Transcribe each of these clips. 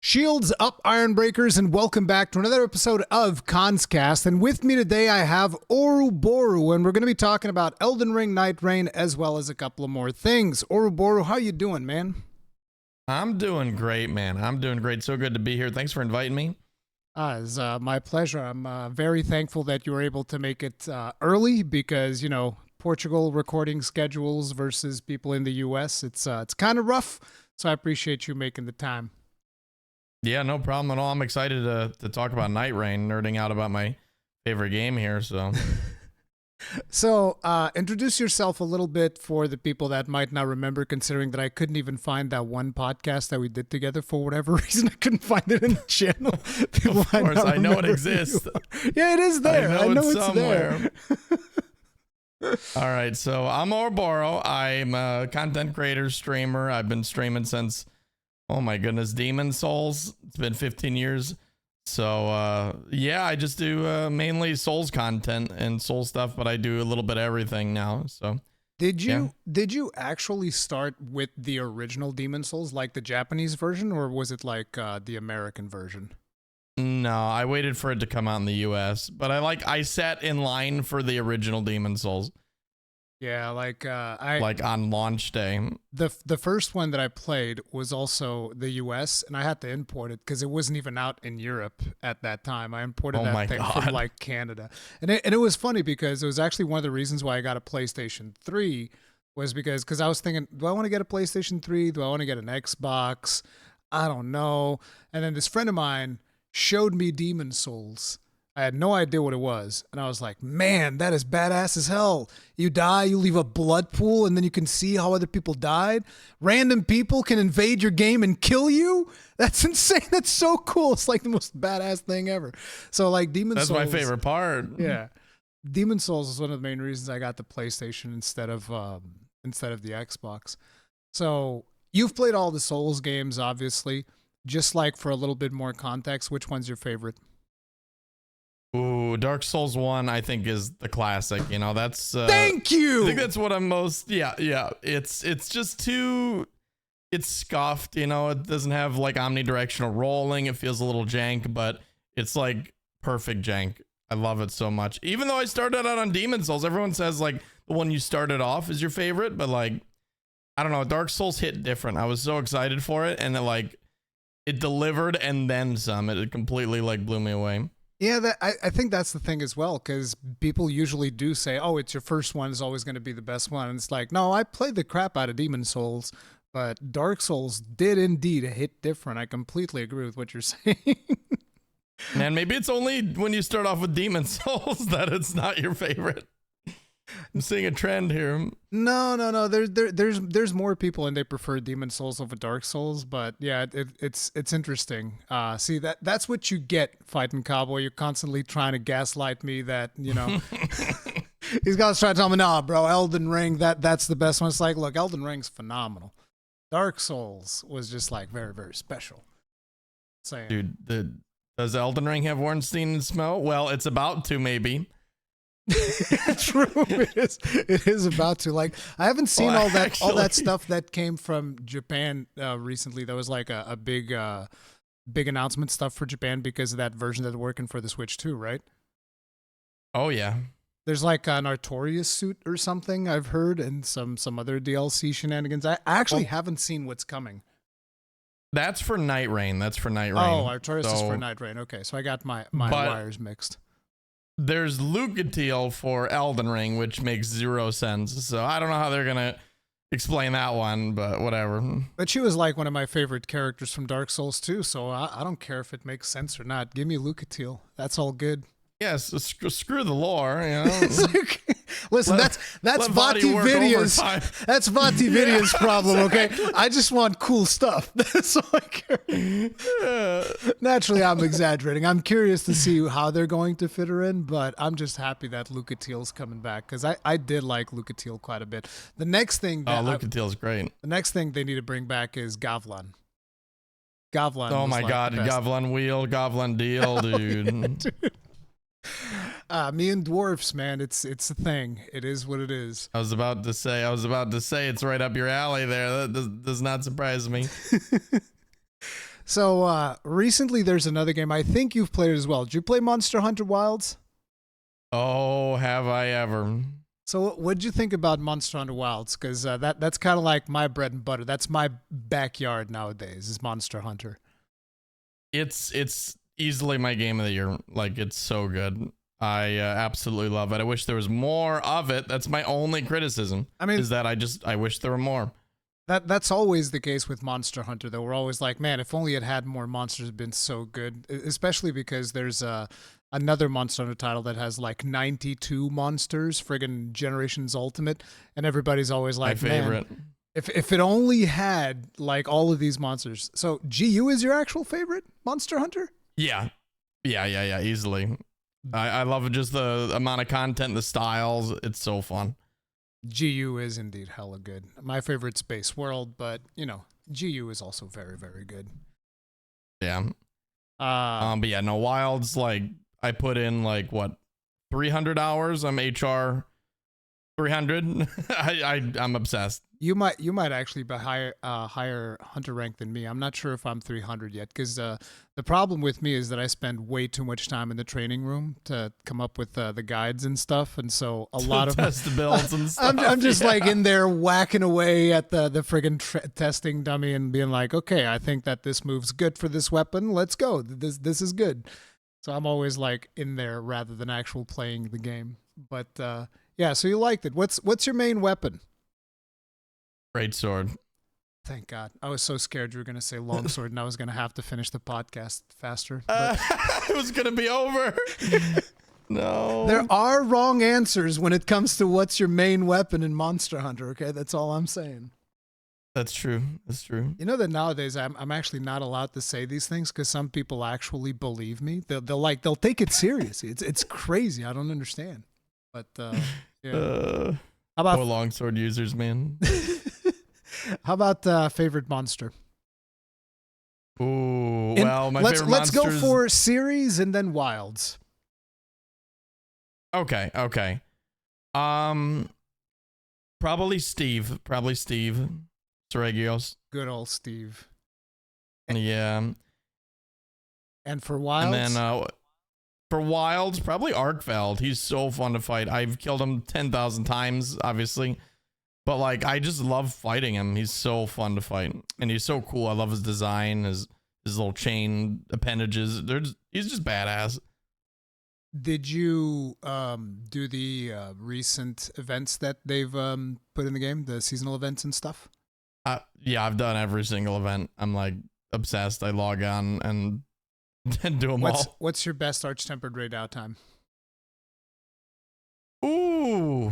Shields up, Iron Breakers, and welcome back to another episode of Conscast. And with me today, I have Oroboro, and we're going to be talking about Elden Ring Nightreign as well as a couple of more things. Oroboro, how you doing, man? I'm doing great, man. I'm doing great. So good to be here. Thanks for inviting me. It's my pleasure. I'm very thankful that you were able to make it early because, you know, Portugal recording schedules versus people in the U.S., it's kind of rough. So I appreciate you making the time. Yeah, no problem at all. I'm excited to talk about Nightreign, nerding out about my favorite game here. So introduce yourself a little bit for the people that might not remember, considering that I couldn't even find that one podcast that we did together for whatever reason. I couldn't find it in the channel. Of course, I know it exists. Yeah, it is there. I know it's somewhere. There. All right, so I'm Oroboro. I'm a content creator, streamer. I've been streaming since, oh my goodness, Demon Souls. It's been 15 years. So yeah, I just do mainly Souls content and Soul stuff, but I do a little bit of everything now. So did you actually start with the original Demon Souls, like the Japanese version, or was it like the American version? No, I waited for it to come out in the US, but I sat in line for the original Demon Souls. Yeah, like on launch day. The first one that I played was also the US, and I had to import it because it wasn't even out in Europe at that time. I imported that thing from like Canada, and it was funny because it was actually one of the reasons why I got a PlayStation 3 was because I was thinking, do I want to get a PlayStation 3? Do I want to get an Xbox? I don't know. And then this friend of mine showed me Demon Souls. I had no idea what it was, and I was like, man, that is badass as hell. You die, you leave a blood pool, and then you can see how other people died. Random people can invade your game and kill you? That's insane. That's so cool. It's like the most badass thing ever. So like Demon Souls. That's my favorite part. Yeah. Demon Souls is one of the main reasons I got the PlayStation instead of the Xbox. So you've played all the Souls games, obviously. Just like for a little bit more context, which one's your favorite? Ooh, Dark Souls 1, I think, is the classic. You know, that's thank you. I think that's what I'm most it's just too, it's scuffed, you know. It doesn't have like omnidirectional rolling. It feels a little jank, but it's like perfect jank. I love it so much. Even though I started out on Demon Souls, everyone says like the one you started off is your favorite, but like I don't know, Dark Souls hit different. I was so excited for it, and it delivered and then some. It completely like blew me away. Yeah, I think that's the thing as well, because people usually do say, oh, it's your first one is always going to be the best one. And it's like, no, I played the crap out of Demon Souls, but Dark Souls did indeed hit different. I completely agree with what you're saying. Man, maybe it's only when you start off with Demon Souls that it's not your favorite. I'm seeing a trend here. No. There's more people and they prefer Demon Souls over Dark Souls, but yeah, it's interesting. See that's what you get, Fighting Cowboy. You're constantly trying to gaslight me that, you know. These guys try to tell me, nah, bro, Elden Ring, that's the best one. It's like, look, Elden Ring's phenomenal. Dark Souls was just like very, very special. Saying, dude, does Elden Ring have Ornstein and smell? Well, it's about to, maybe. True, it is about to. Like, I haven't seen all that stuff that came from Japan recently. That was like a big announcement stuff for Japan because of that version that's working for the Switch too, right? Oh yeah, there's like an Artorias suit or something I've heard, and some other DLC shenanigans. I actually haven't seen what's coming. That's for Nightreign. Oh, Artorias is for Nightreign. Okay, so I got my wires mixed. There's Lucatiel for Elden Ring, which makes zero sense. So I don't know how they're gonna explain that one, but whatever. But she was like one of my favorite characters from Dark Souls too, so I don't care if it makes sense or not. Give me Lucatiel. That's all good. Yes, screw the lore, you know. Listen, that's Vati Vidya's that's Vati Vidya's problem, okay? I just want cool stuff. That's all I care. Naturally, I'm exaggerating. I'm curious to see how they're going to fit her in, but I'm just happy that Lucatiel's coming back because I did like Lucatiel quite a bit. The next thing Lucatiel's great. The next thing they need to bring back is Gavlan. Oh my god, Gavlan wheel, Gavlan deal, dude. Dude. Me and dwarfs, man, it's a thing. It is what it is. I was about to say it's right up your alley there. That does not surprise me. So recently there's another game. I think you've played it as well. Did you play Monster Hunter Wilds? Oh, have I ever? So what'd you think about Monster Hunter Wilds? Because that's kind of like my bread and butter. That's my backyard nowadays, is Monster Hunter. It's easily my game of the year. Like, it's so good. I absolutely love it. I wish there was more of it. That's my only criticism. I mean, is that I wish there were more. That's always the case with Monster Hunter, though. We're always like, man, if only it had more monsters, it'd been so good. Especially because there's another Monster Hunter title that has like 92 monsters, friggin' Generations Ultimate, and everybody's always like, my favorite. Man, if it only had like all of these monsters. So GU is your actual favorite Monster Hunter? Yeah, easily. I love just the amount of content, the styles. It's so fun. GU is indeed hella good. My favorite Space World, but you know, GU is also very, very good. Yeah. But yeah, no, Wilds, like I put in like what 300 hours. I'm HR 300. I'm obsessed. You might actually be higher hunter rank than me. I'm not sure if I'm 300 yet, because the problem with me is that I spend way too much time in the training room to come up with the guides and stuff, and so a lot of test the builds and stuff. I'm just like in there whacking away at the friggin' testing dummy and being like, okay, I think that this move's good for this weapon. Let's go. This is good. So I'm always like in there rather than actual playing the game. But yeah, so you liked it. What's your main weapon? Great sword. Thank God. I was so scared you were going to say longsword and I was going to have to finish the podcast faster. It was going to be over. No. There are wrong answers when it comes to what's your main weapon in Monster Hunter, okay? That's all I'm saying. That's true. That's true. You know that nowadays I'm actually not allowed to say these things because some people actually believe me. They'll take it seriously. It's crazy. I don't understand. But yeah. How about longsword users, man? How about favorite monster? Ooh, well, my favorite monsters... Let's go for series and then wilds. Okay. Probably Steve. Seregios. Good old Steve. Yeah. And for wilds? And then for wilds, probably Arkveld. He's so fun to fight. I've killed him 10,000 times, obviously. But like, I just love fighting him. He's so fun to fight, and he's so cool. I love his design, his little chain appendages. He's just badass. Did you do the recent events that they've put in the game, the seasonal events and stuff? Yeah, I've done every single event. I'm like obsessed. I log on and do them all. What's your best arch-tempered raid out time? Ooh.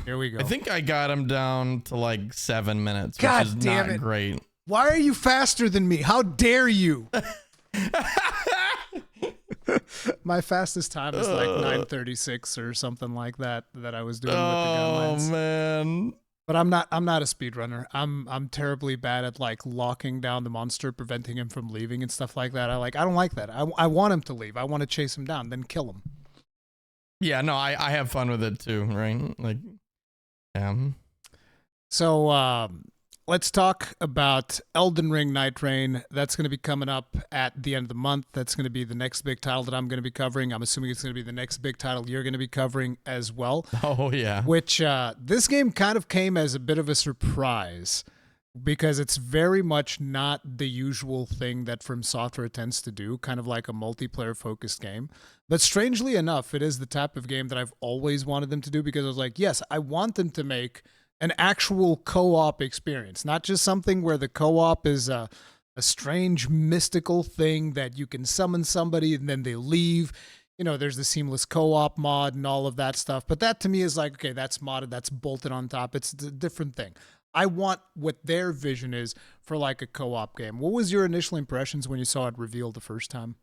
Here we go. I think I got him down to like 7 minutes, God which is damn not it. great. Why are you faster than me? How dare you? My fastest time is like 9:36 or something like that I was doing with the gunlines. Oh man. But I'm not a speedrunner. I'm terribly bad at like locking down the monster, preventing him from leaving and stuff like that. I don't like that. I want him to leave. I want to chase him down, then kill him. Yeah, no, I have fun with it too, right? Like, yeah. So let's talk about Elden Ring Nightreign. That's going to be coming up at the end of the month. That's going to be the next big title that I'm going to be covering. I'm assuming it's going to be the next big title you're going to be covering as well. Oh, yeah. Which this game kind of came as a bit of a surprise because it's very much not the usual thing that From Software tends to do, kind of like a multiplayer-focused game. But strangely enough, it is the type of game that I've always wanted them to do because I was like, yes, I want them to make an actual co-op experience, not just something where the co-op is a strange mystical thing that you can summon somebody and then they leave. You know, there's the seamless co-op mod and all of that stuff. But that to me is like, okay, that's modded, that's bolted on top. It's a different thing. I want what their vision is for like a co-op game. What was your initial impressions when you saw it revealed the first time?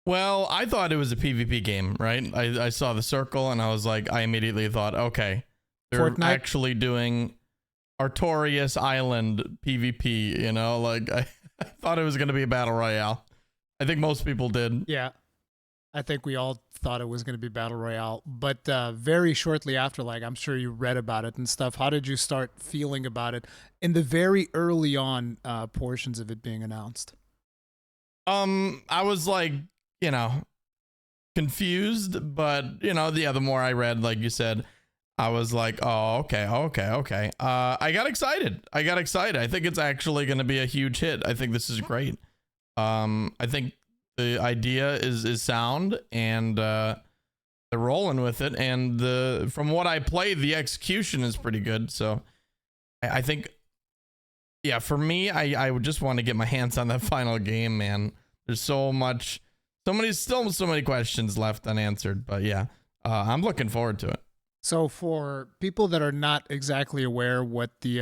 Well, I thought it was a PvP game, right? I saw the circle and I was like, I immediately thought, okay, they're Fortnite? actually doing Artorias Island PvP, you know? Like, I thought it was going to be a battle royale. I think most people did. Yeah. I think we all thought it was going to be Battle Royale, but very shortly after, like I'm sure you read about it and stuff, how did you start feeling about it in the very early on portions of it being announced? I was like, you know, confused, but the more I read, like you said, I was like, oh, okay. I got excited. I think it's actually going to be a huge hit. I think this is great. I think the idea is sound, and they're rolling with it. And from what I played, the execution is pretty good. So I think, yeah, for me, I would just want to get my hands on that final game, man. There's so many questions left unanswered, but yeah, I'm looking forward to it. So for people that are not exactly aware what the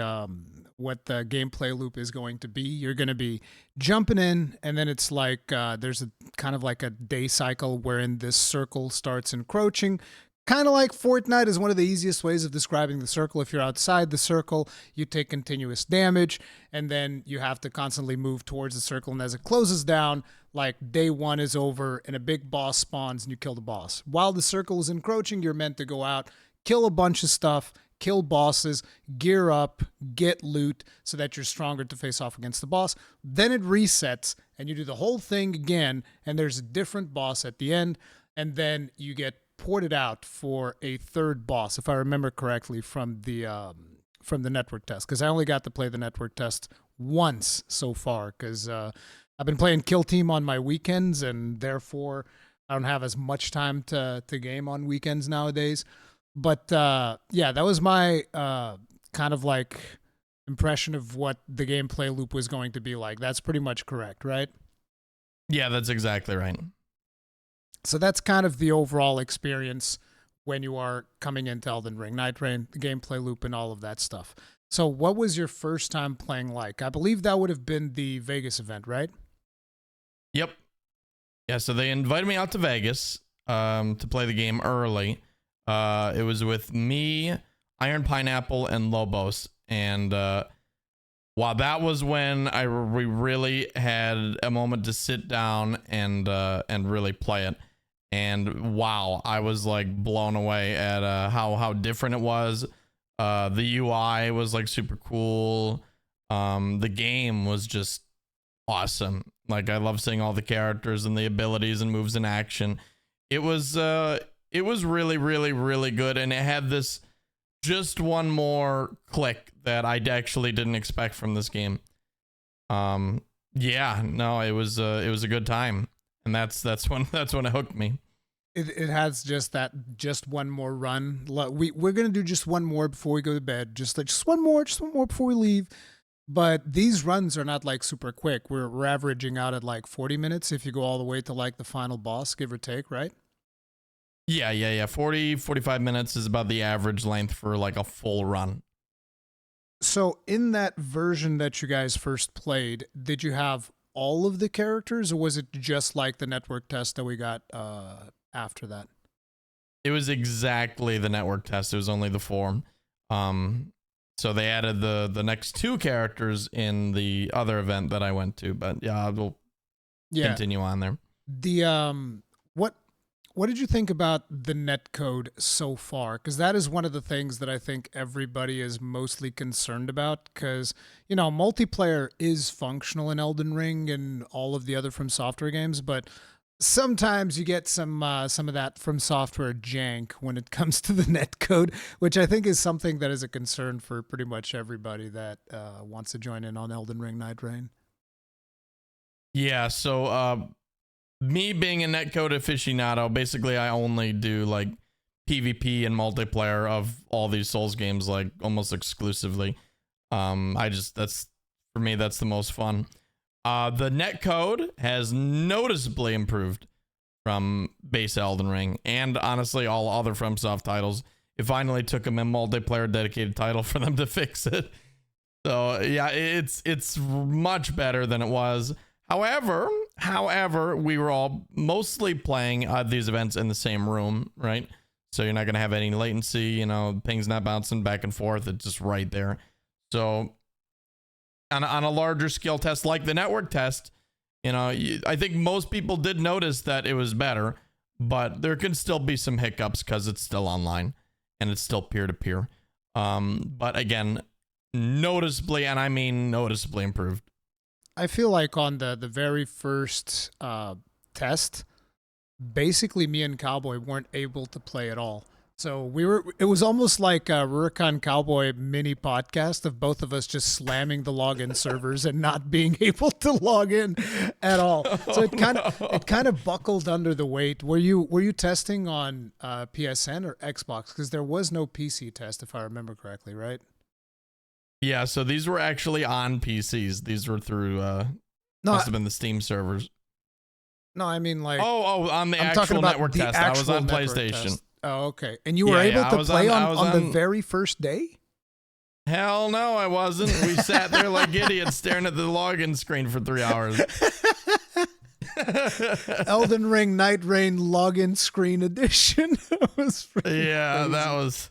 gameplay loop is going to be, you're going to be jumping in, and then it's like there's a kind of like a day cycle wherein this circle starts encroaching. Kind of like Fortnite is one of the easiest ways of describing the circle. If you're outside the circle, you take continuous damage, and then you have to constantly move towards the circle. And as it closes down, like day one is over, and a big boss spawns, and you kill the boss. While the circle is encroaching, you're meant to go out, kill a bunch of stuff, kill bosses, gear up, get loot so that you're stronger to face off against the boss. Then it resets, and you do the whole thing again, and there's a different boss at the end, and then you get ported out for a third boss, if I remember correctly, from the network test, because I only got to play the network test once so far, because I've been playing Kill Team on my weekends, and therefore I don't have as much time to game on weekends nowadays. But yeah, that was my kind of like impression of what the gameplay loop was going to be like. That's pretty much correct, right? Yeah, that's exactly right. So that's kind of the overall experience when you are coming into Elden Ring Nightreign, the gameplay loop, and all of that stuff. So what was your first time playing like? I believe that would have been the Vegas event, right? Yep. Yeah, so they invited me out to Vegas to play the game early. It was with me, Iron Pineapple, and Lobos. And wow, that was when we really had a moment to sit down and really play it. And wow, I was like blown away at how different it was. The UI was like super cool. The game was just awesome. Like, I love seeing all the characters and the abilities and moves in action. It was really, really, really good, and it had this just one more click that I actually didn't expect from this game. Yeah, no, it was a good time, and that's when it hooked me. It has just one more run. We're gonna do just one more before we go to bed. Just one more before we leave. But these runs are not like super quick. We're averaging out at like 40 minutes if you go all the way to like the final boss, give or take, right? Yeah. 45 minutes is about the average length for like a full run. So in that version that you guys first played, did you have all of the characters, or was it just like the network test that we got after that? It was exactly the network test. It was only the 4. So they added the next 2 characters in the other event that I went to, but yeah, we'll continue on there. The what did you think about the netcode so far? Because that is one of the things that I think everybody is mostly concerned about. Because multiplayer is functional in Elden Ring and all of the other From Software games, but sometimes you get some of that From Software jank when it comes to the netcode, which I think is something that is a concern for pretty much everybody that wants to join in on Elden Ring Nightreign. Yeah, so me being a netcode aficionado, basically I only do like PvP and multiplayer of all these Souls games, like almost exclusively. That's for me, that's the most fun. The netcode has noticeably improved from base Elden Ring, and honestly all other FromSoft titles. It finally took them a multiplayer dedicated title for them to fix it. So yeah, it's much better than it was. However, we were all mostly playing these events in the same room, right? So you're not going to have any latency, ping's not bouncing back and forth. It's just right there. So on a larger scale test like the network test, I think most people did notice that it was better. but there can still be some hiccups because it's still online and it's still peer-to-peer. But again, noticeably, and I mean noticeably improved. I feel like on the very first test, basically me and Cowboy weren't able to play at all. So it was almost like a Rurikhan Cowboy mini podcast of both of us just slamming the login servers and not being able to log in at all. So it kind of buckled under the weight. Were you testing on PSN or Xbox? Because there was no PC test, if I remember correctly, right? Yeah, so these were actually on PCs. These were through must have been the Steam servers. No, I mean like on the actual network test. I was on PlayStation. Test. Oh, okay. And you were able to play on the very first day? Hell no, I wasn't. We sat there like idiots staring at the login screen for 3 hours. Elden Ring Nightreign login screen edition. Yeah, crazy.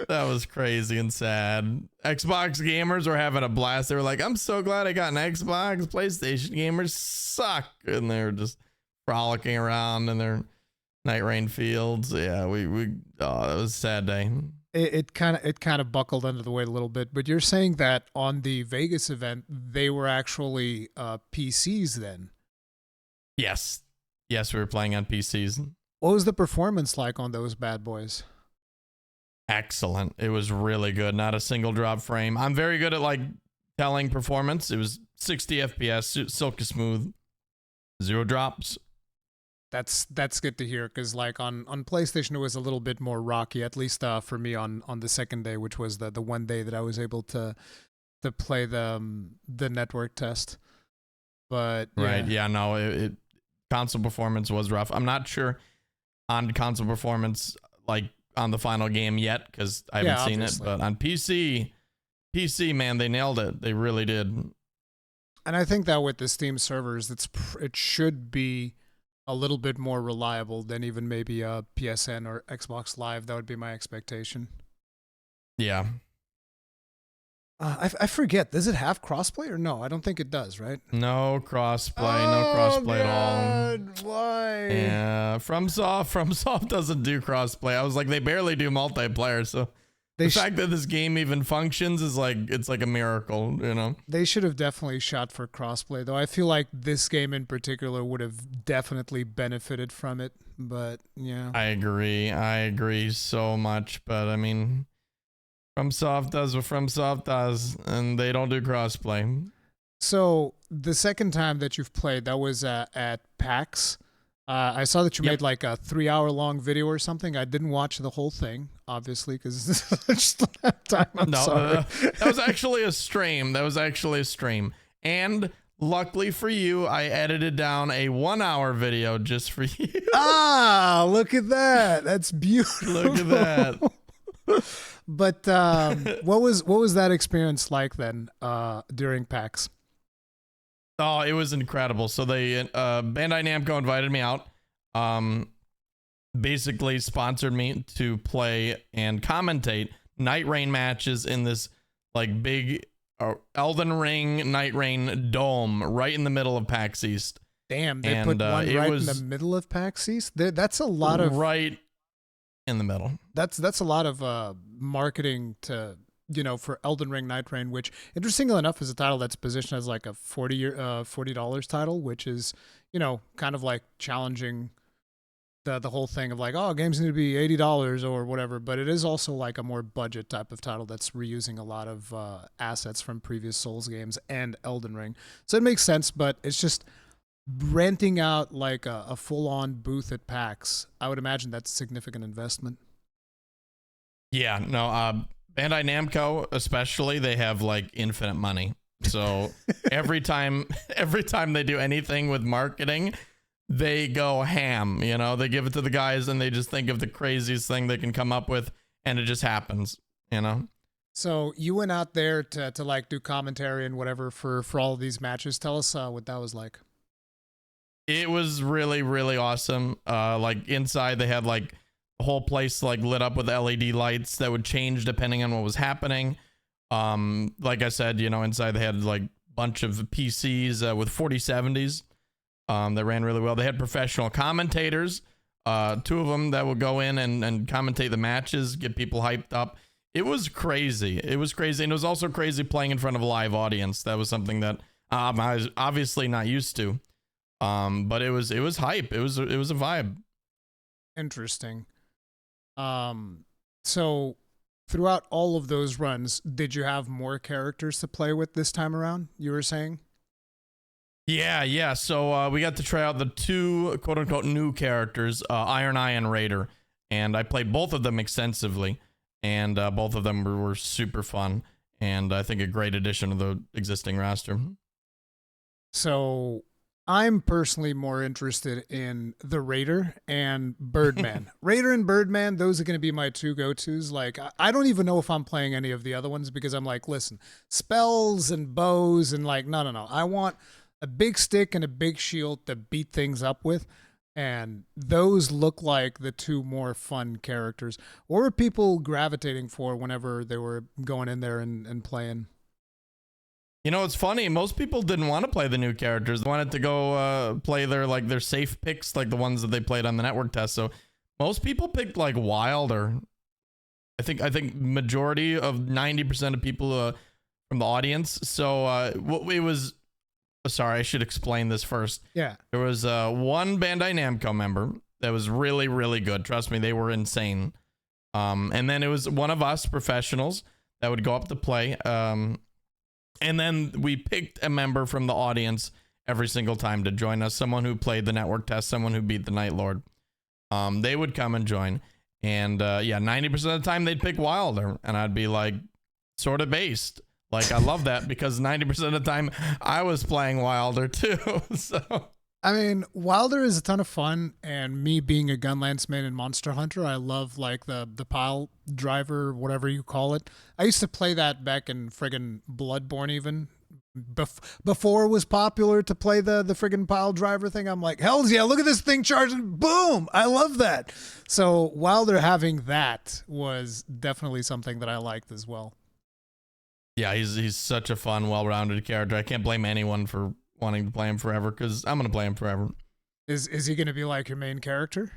That was crazy and sad. Xbox gamers were having a blast. They were like, I'm so glad I got an Xbox. PlayStation gamers suck. And they were just frolicking around in their Nightreign fields. Yeah, that was a sad day. It kind of buckled under the weight a little bit, but you're saying that on the Vegas event they were actually PCs then? Yes, we were playing on PCs. What was the performance like on those bad boys? Excellent. It was really good. Not a single drop frame. I'm very good at like telling performance. It was 60 FPS, silky smooth, 0 drops. That's good to hear, because like on PlayStation it was a little bit more rocky, at least for me on the second day, which was the one day that I was able to play the network test. But yeah. Right, yeah, no, console performance was rough. I'm not sure on console performance like on the final game yet because I haven't seen it, but on PC, man, they nailed it. They really did. And I think that with the Steam servers, it should be a little bit more reliable than even maybe PSN or Xbox Live. That would be my expectation. Yeah. I forget. Does it have crossplay or no? I don't think it does, right? No crossplay. No crossplay at all. Why? Yeah. FromSoft doesn't do crossplay. I was like, they barely do multiplayer. So the fact that this game even functions is like, it's like a miracle, you know? They should have definitely shot for crossplay, though. I feel like this game in particular would have definitely benefited from it. But yeah. I agree so much. But I mean, FromSoft does what FromSoft does, and they don't do crossplay. So the second time that you've played, that was at PAX. I saw that you made like a 3-hour-long video or something. I didn't watch the whole thing, obviously, because I just don't have time. I'm sorry. That was actually a stream. And luckily for you, I edited down a 1-hour video just for you. Ah, look at that. That's beautiful. Look at that. But what was that experience like then during PAX? Oh, it was incredible. So they Bandai Namco invited me out. Basically sponsored me to play and commentate Nightreign matches in this like big Elden Ring Nightreign dome right in the middle of PAX East. Damn, they put one right in the middle of PAX East. That's a lot of right in the middle. That's a lot of marketing to, for Elden Ring Nightreign, which interestingly enough is a title that's positioned as like a $40 title, which is, kind of like challenging the whole thing of like, oh, games need to be $80 or whatever, but it is also like a more budget type of title that's reusing a lot of assets from previous Souls games and Elden Ring. So it makes sense, but it's just renting out like a full-on booth at PAX. I would imagine that's a significant investment. Yeah, no, Bandai Namco especially, they have like infinite money. So every time they do anything with marketing, they go ham, they give it to the guys and they just think of the craziest thing they can come up with and it just happens, So you went out there to like do commentary and whatever for all of these matches. Tell us what that was like. It was really, really awesome. Like inside they had like the whole place like lit up with LED lights that would change depending on what was happening. Like I said, inside they had like a bunch of PCs with 4070s. That ran really well. They had professional commentators two of them that would go in and commentate the matches, get people hyped up. It was crazy. It was crazy. And it was also crazy playing in front of a live audience. That was something that I was obviously not used to. But it was hype. It was a vibe. Interesting. So throughout all of those runs, did you have more characters to play with this time around, you were saying? Yeah. So we got to try out the two quote-unquote new characters, Iron Eye and Raider, and I played both of them extensively, and both of them were super fun, and I think a great addition to the existing roster. So I'm personally more interested in the Raider and Birdman. Raider and Birdman, those are going to be my two go-tos. Like, I don't even know if I'm playing any of the other ones because I'm like, listen, spells and bows and like, no. I want a big stick and a big shield to beat things up with. And those look like the two more fun characters. What were people gravitating for whenever they were going in there and playing? You know, it's funny. Most people didn't want to play the new characters. They wanted to go play their safe picks, like the ones that they played on the network test. So most people picked like Wilder. I think majority of 90% of people from the audience. So it was. Sorry, I should explain this first. Yeah. There was one Bandai Namco member that was really, really good. Trust me, they were insane. And then it was one of us professionals that would go up to play. And then we picked a member from the audience every single time to join us. Someone who played the network test, someone who beat the Night Lord. They would come and join. And 90% of the time they'd pick Wilder. And I'd be like, sort of based. Like, I love that because 90% of the time I was playing Wilder too. So I mean, Wilder is a ton of fun, and me being a Gunlance main and Monster Hunter, I love like the pile driver, whatever you call it. I used to play that back in friggin' Bloodborne even. Before it was popular to play the friggin' pile driver thing. I'm like, hells yeah, look at this thing charging, boom! I love that. So Wilder having that was definitely something that I liked as well. Yeah, he's such a fun, well-rounded character. I can't blame anyone for wanting to play him forever because I'm gonna play him forever. Is he gonna be like your main character?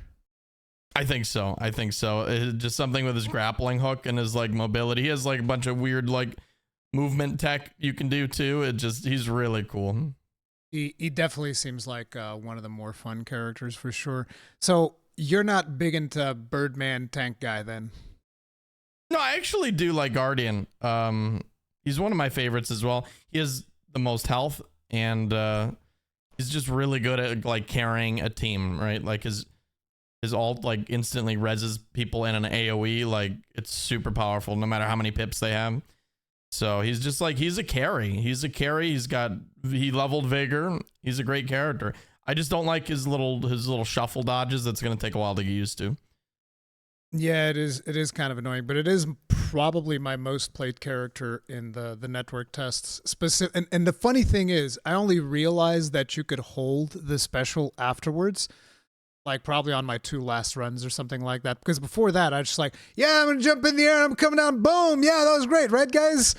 I think so. It's just something with his grappling hook and his like mobility. He has like a bunch of weird like movement tech you can do too. He's really cool. He definitely seems like one of the more fun characters for sure. So you're not big into Birdman tank guy then? No, I actually do like Guardian. He's one of my favorites as well. He has the most health, and he's just really good at like carrying a team, right? Like his ult like instantly reses people in an AoE. Like it's super powerful, no matter how many pips they have. So he's just like he's a carry. He leveled vigor. He's a great character. I just don't like his little shuffle dodges. That's gonna take a while to get used to. Yeah, it is kind of annoying, but it is probably my most played character in the network tests. And the funny thing is, I only realized that you could hold the special afterwards, like probably on my 2 last runs or something like that. Because before that, I was just like, yeah, I'm gonna jump in the air, I'm coming down, boom, yeah, that was great, right, guys?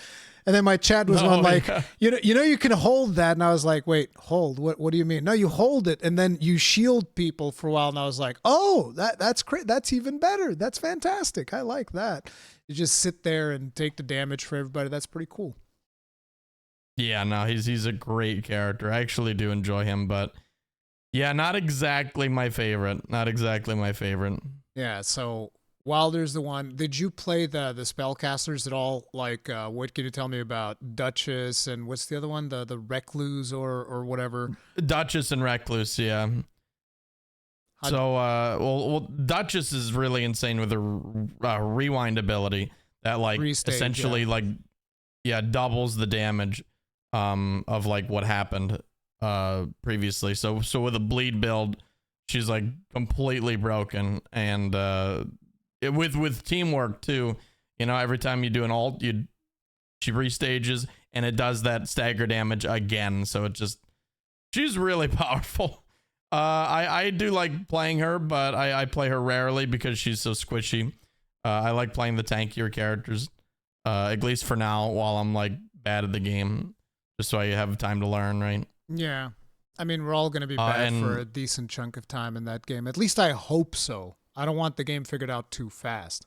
And then my chat was on like, yeah. you know, you can hold that. And I was like, wait, hold, what do you mean? No, you hold it and then you shield people for a while. And I was like, oh, that's great. That's even better. That's fantastic. I like that. You just sit there and take the damage for everybody. That's pretty cool. Yeah, no, he's a great character. I actually do enjoy him, but yeah, not exactly my favorite. Yeah, so Wilder's the one. Did you play the spellcasters at all? Like, what can you tell me about Duchess and what's the other one? The Recluse or whatever. Duchess and Recluse, yeah. So, well, Duchess is really insane with her rewind ability that like restage, essentially like doubles the damage of like what happened previously. So with a bleed build, she's like completely broken and with teamwork too, you know, every time you do an ult, she restages and it does that stagger damage again. So she's really powerful. I do like playing her, but I play her rarely because she's so squishy. I like playing the tankier characters, at least for now, while I'm like bad at the game, just so I have time to learn, right? Yeah. I mean, we're all going to be bad for a decent chunk of time in that game. At least I hope so. I don't want the game figured out too fast.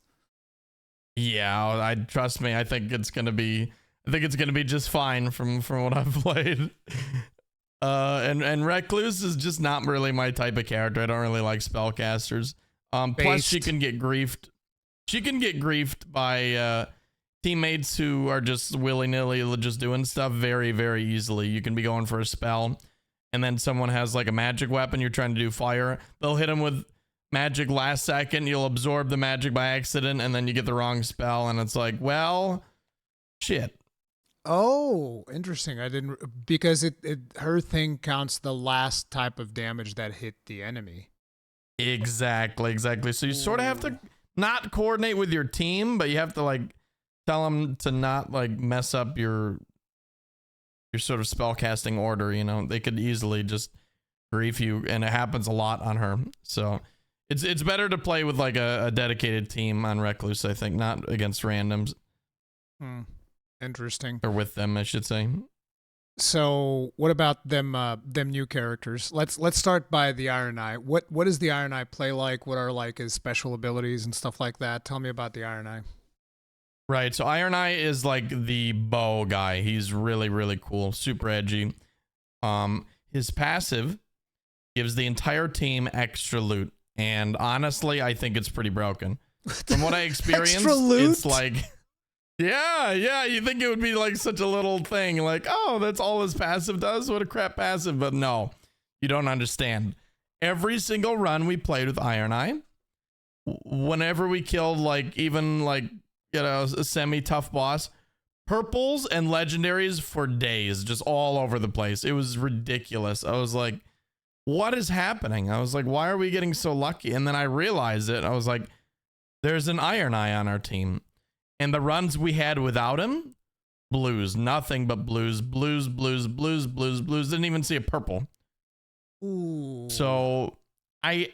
Yeah, I trust me. I think it's gonna be just fine from what I've played. And Recluse is just not really my type of character. I don't really like spellcasters. Plus she can get griefed. She can get griefed by teammates who are just willy-nilly just doing stuff very, very easily. You can be going for a spell, and then someone has like a magic weapon. You're trying to do fire. They'll hit them with magic last second, you'll absorb the magic by accident, and then you get the wrong spell, and it's like, well, shit. Oh, interesting. I didn't, because her thing counts the last type of damage that hit the enemy. Exactly. So you sort of have to not coordinate with your team, but you have to like tell them to not like mess up your sort of spell casting order. You know, they could easily just grief you, and it happens a lot on her. So it's better to play with like a dedicated team on Recluse, I think, not against randoms. Interesting. Or with them, I should say. So what about them new characters? Let's start by the Iron Eye. What does the Iron Eye play like? What are like his special abilities and stuff like that? Tell me about the Iron Eye. Right, so Iron Eye is like the bow guy. He's really, really cool, super edgy. His passive gives the entire team extra loot. And honestly, I think it's pretty broken. From what I experienced, extra loot? It's like, yeah, you think it would be like such a little thing. Like, oh, that's all his passive does? What a crap passive. But no, you don't understand. Every single run we played with Iron Eye, whenever we killed like even like, you know, a semi-tough boss, purples and legendaries for days, just all over the place. It was ridiculous. I was like, what is happening? I was like, why are we getting so lucky? And then I realized it. I was like, there's an Iron Eye on our team. And the runs we had without him, blues, nothing but blues. Didn't even see a purple. Ooh. So I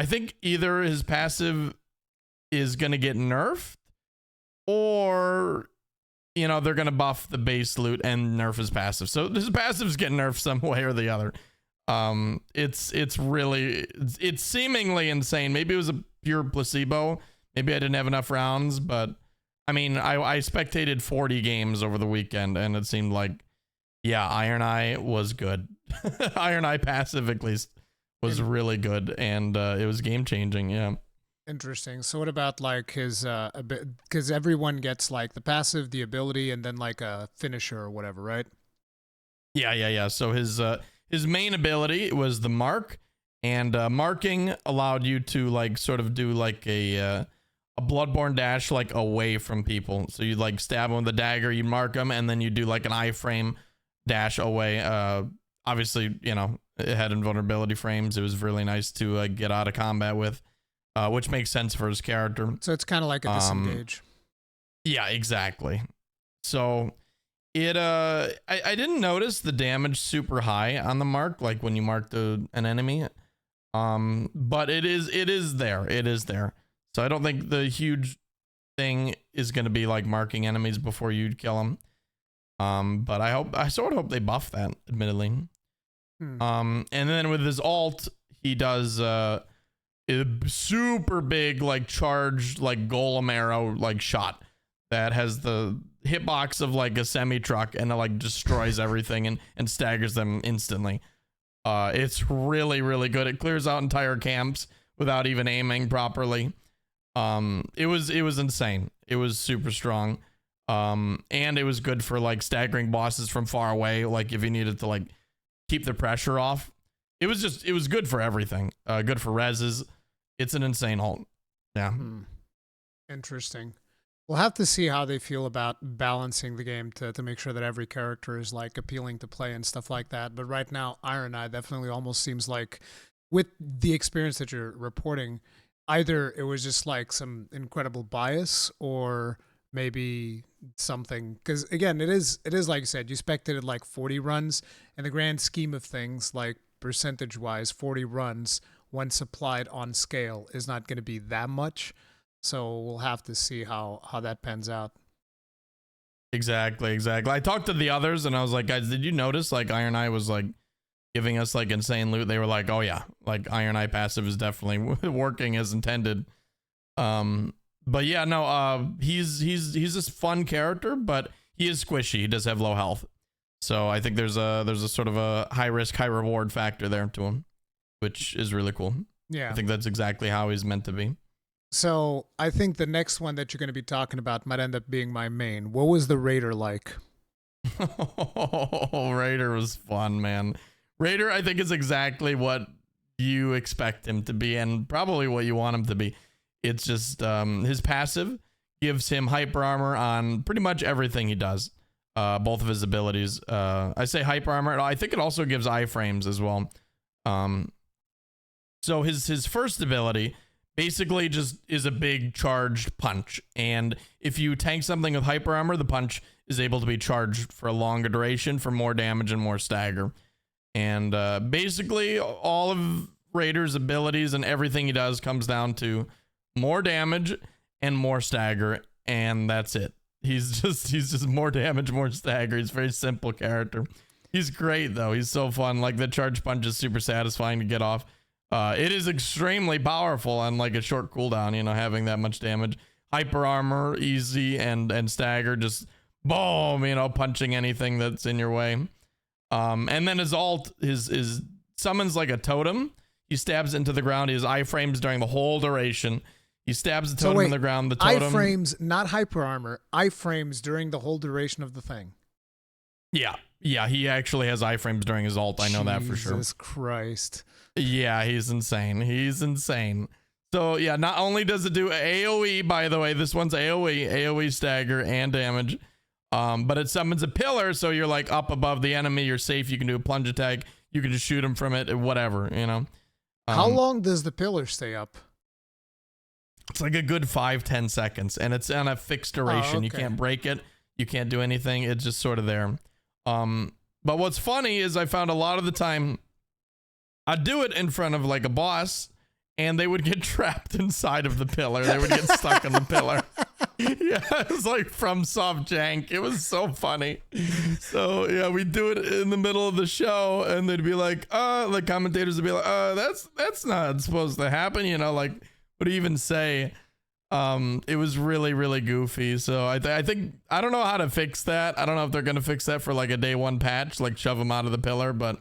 think either his passive is going to get nerfed, or, you know, they're going to buff the base loot and nerf his passive. So his passive's getting nerfed some way or the other. It's really, it's seemingly insane. Maybe it was a pure placebo. Maybe I didn't have enough rounds, but I mean, I spectated 40 games over the weekend, and it seemed like, yeah, Iron Eye was good. Iron Eye passive, at least, was really good, and it was game changing. Yeah. Interesting. So what about like his because everyone gets like the passive, the ability, and then like a finisher or whatever, right? Yeah. So his main ability was the mark, and marking allowed you to like sort of do like a bloodborne dash like away from people. So you like stab them with a dagger, you mark them, and then you do like an iframe dash away. Obviously, you know, it had invulnerability frames. It was really nice to get out of combat with. Which makes sense for his character. So it's kind of like a disengage. Yeah, exactly. So it I didn't notice the damage super high on the mark, like when you mark an enemy. But it is there. So I don't think the huge thing is going to be like marking enemies before you kill them. But I sort of hope they buff that, admittedly. And then with his alt, he does a super big like charged like golem arrow like shot that has the hitbox of like a semi truck, and it like destroys everything and staggers them instantly. It's really, really good. It clears out entire camps without even aiming properly. It was insane. It was super strong. And it was good for like staggering bosses from far away, like if you needed to like keep the pressure off. It was good for everything. Good for reses. It's an insane ult. Yeah. Interesting. We'll have to see how they feel about balancing the game to make sure that every character is like appealing to play and stuff like that. But right now, Iron Eye definitely almost seems like, with the experience that you're reporting, either it was just like some incredible bias, or maybe something, because again, it is like you said, you spectated like 40 runs. In the grand scheme of things, like percentage wise, 40 runs when supplied on scale is not going to be that much. So we'll have to see how that pans out. Exactly. I talked to the others and I was like, guys, did you notice like Iron Eye was like giving us like insane loot, they were like, oh yeah, like Iron Eye passive is definitely working as intended. But yeah, no, he's this fun character, but he is squishy. He does have low health, so I think there's a sort of a high risk, high reward factor there to him, which is really cool. Yeah, I think that's exactly how he's meant to be. So I think the next one that you're going to be talking about might end up being my main. What was the Raider like? Oh, Raider was fun, man. Raider, I think, is exactly what you expect him to be, and probably what you want him to be. It's just his passive gives him hyper armor on pretty much everything he does. Both of his abilities. I say hyper armor. I think it also gives iframes as well. So his first ability basically just is a big charged punch, and if you tank something with hyper armor, the punch is able to be charged for a longer duration for more damage and more stagger. And basically all of Raider's abilities and everything he does comes down to more damage and more stagger, and that's it. He's just more damage, more stagger. He's a very simple character. He's great though. He's so fun. Like the charge punch is super satisfying to get off. It is extremely powerful on like a short cooldown, you know, having that much damage. Hyper armor, easy, and stagger, just boom, you know, punching anything that's in your way. And then his ult is summons like a totem. He stabs into the ground. He has iframes during the whole duration. He stabs the totem in the ground. The totem iframes, not hyper armor. Iframes during the whole duration of the thing. Yeah, he actually has iframes during his ult. I know that for sure. Jesus Christ. Yeah, he's insane. He's insane. So yeah, not only does it do AoE, by the way, this one's AoE stagger and damage. But it summons a pillar, so you're like up above the enemy. You're safe. You can do a plunge attack. You can just shoot him from it, whatever, you know. How long does the pillar stay up? It's like a good 5-10 seconds, and it's on a fixed duration. Oh, okay. You can't break it. You can't do anything. It's just sort of there. But what's funny is I found a lot of the time I'd do it in front of like a boss, and they would get trapped inside of the pillar. They would get stuck on the pillar. Yeah, it was like from soft jank. It was so funny. So yeah, we'd do it in the middle of the show, and they'd be like, the commentators would be like, that's not supposed to happen, you know, like, what do you even say? It was really, really goofy. So I think I don't know how to fix that. I don't know if they're gonna fix that for like a day one patch, like shove them out of the pillar. But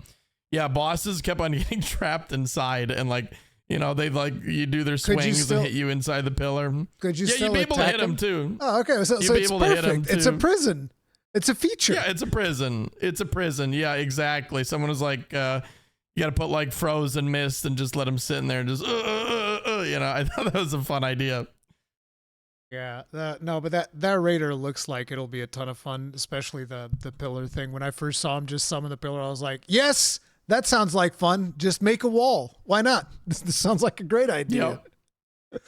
yeah, bosses kept on getting trapped inside, and like, you know, they like, you do their swings and hit you inside the pillar. Could you? Yeah, you'd be able to hit them too. Oh, okay. So it's perfect. It's a prison. It's a feature. Yeah, it's a prison. It's a prison. Yeah, exactly. Someone was like, you got to put like frozen mist and just let them sit in there and just, you know, I thought that was a fun idea. Yeah, no, but that Raider looks like it'll be a ton of fun, especially the pillar thing. When I first saw him just summon the pillar, I was like, yes, that sounds like fun. Just make a wall. Why not? This sounds like a great idea. Yep.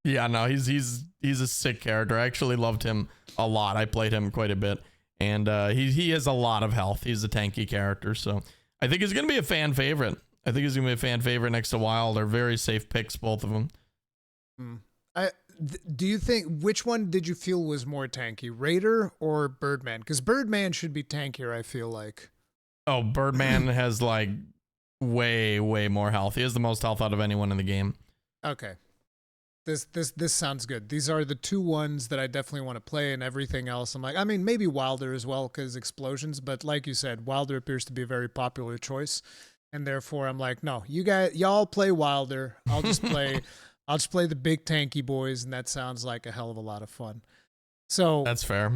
Yeah, no, he's a sick character. I actually loved him a lot. I played him quite a bit, and he has a lot of health. He's a tanky character, so I think he's gonna be a fan favorite. I think he's gonna be a fan favorite next to Wild. They're very safe picks, both of them. Do you think, which one did you feel was more tanky, Raider or Birdman? Because Birdman should be tankier, I feel like. Oh, Birdman has like way more health. He has the most health out of anyone in the game. Okay. This sounds good. These are the two ones that I definitely want to play, and everything else I'm like, I mean, maybe Wilder as well because explosions, but like you said, Wilder appears to be a very popular choice, and therefore I'm like, no, y'all play Wilder. I'll just play the big tanky boys, and that sounds like a hell of a lot of fun. So that's fair.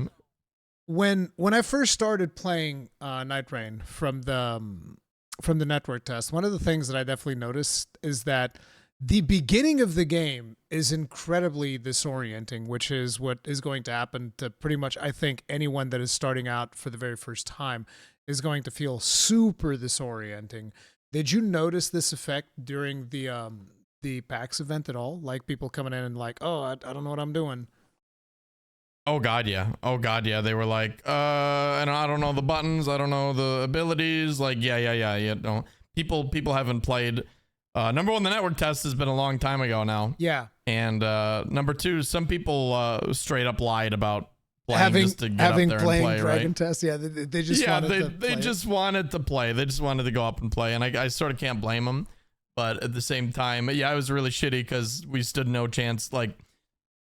When I first started playing Nightreign from the network test, one of the things that I definitely noticed is that the beginning of the game is incredibly disorienting, which is what is going to happen to pretty much, I think, anyone that is starting out for the very first time is going to feel super disorienting. Did you notice this effect during the PAX event at all? Like people coming in and like, oh, I don't know what I'm doing. Oh god, yeah. They were like, and I don't know the buttons, I don't know the abilities. Like, yeah. No, people haven't played. Number one, the network test has been a long time ago now. Yeah. And number two, some people straight up lied about playing just to get up there and play, Dragon right? Test, yeah, they just wanted they just wanted to play. They just wanted to go up and play, and I sort of can't blame them. But at the same time, yeah, I was really shitty because we stood no chance. Like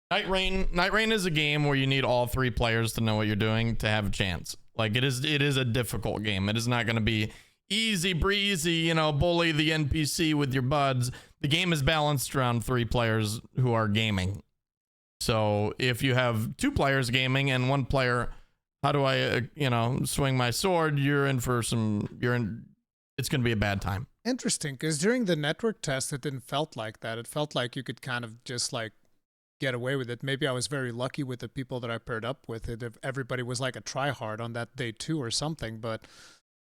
Nightreign is a game where you need all 3 players to know what you're doing to have a chance. Like it is a difficult game. It is not going to be easy breezy, you know, bully the NPC with your buds. The game is balanced around 3 players who are gaming. So if you have 2 players gaming and 1 player, how do I, swing my sword? It's going to be a bad time. Interesting, because during the network test, it didn't felt like that. It felt like you could kind of just like get away with it. Maybe I was very lucky with the people that I paired up with. It if everybody was like a tryhard on that day 2 or something, but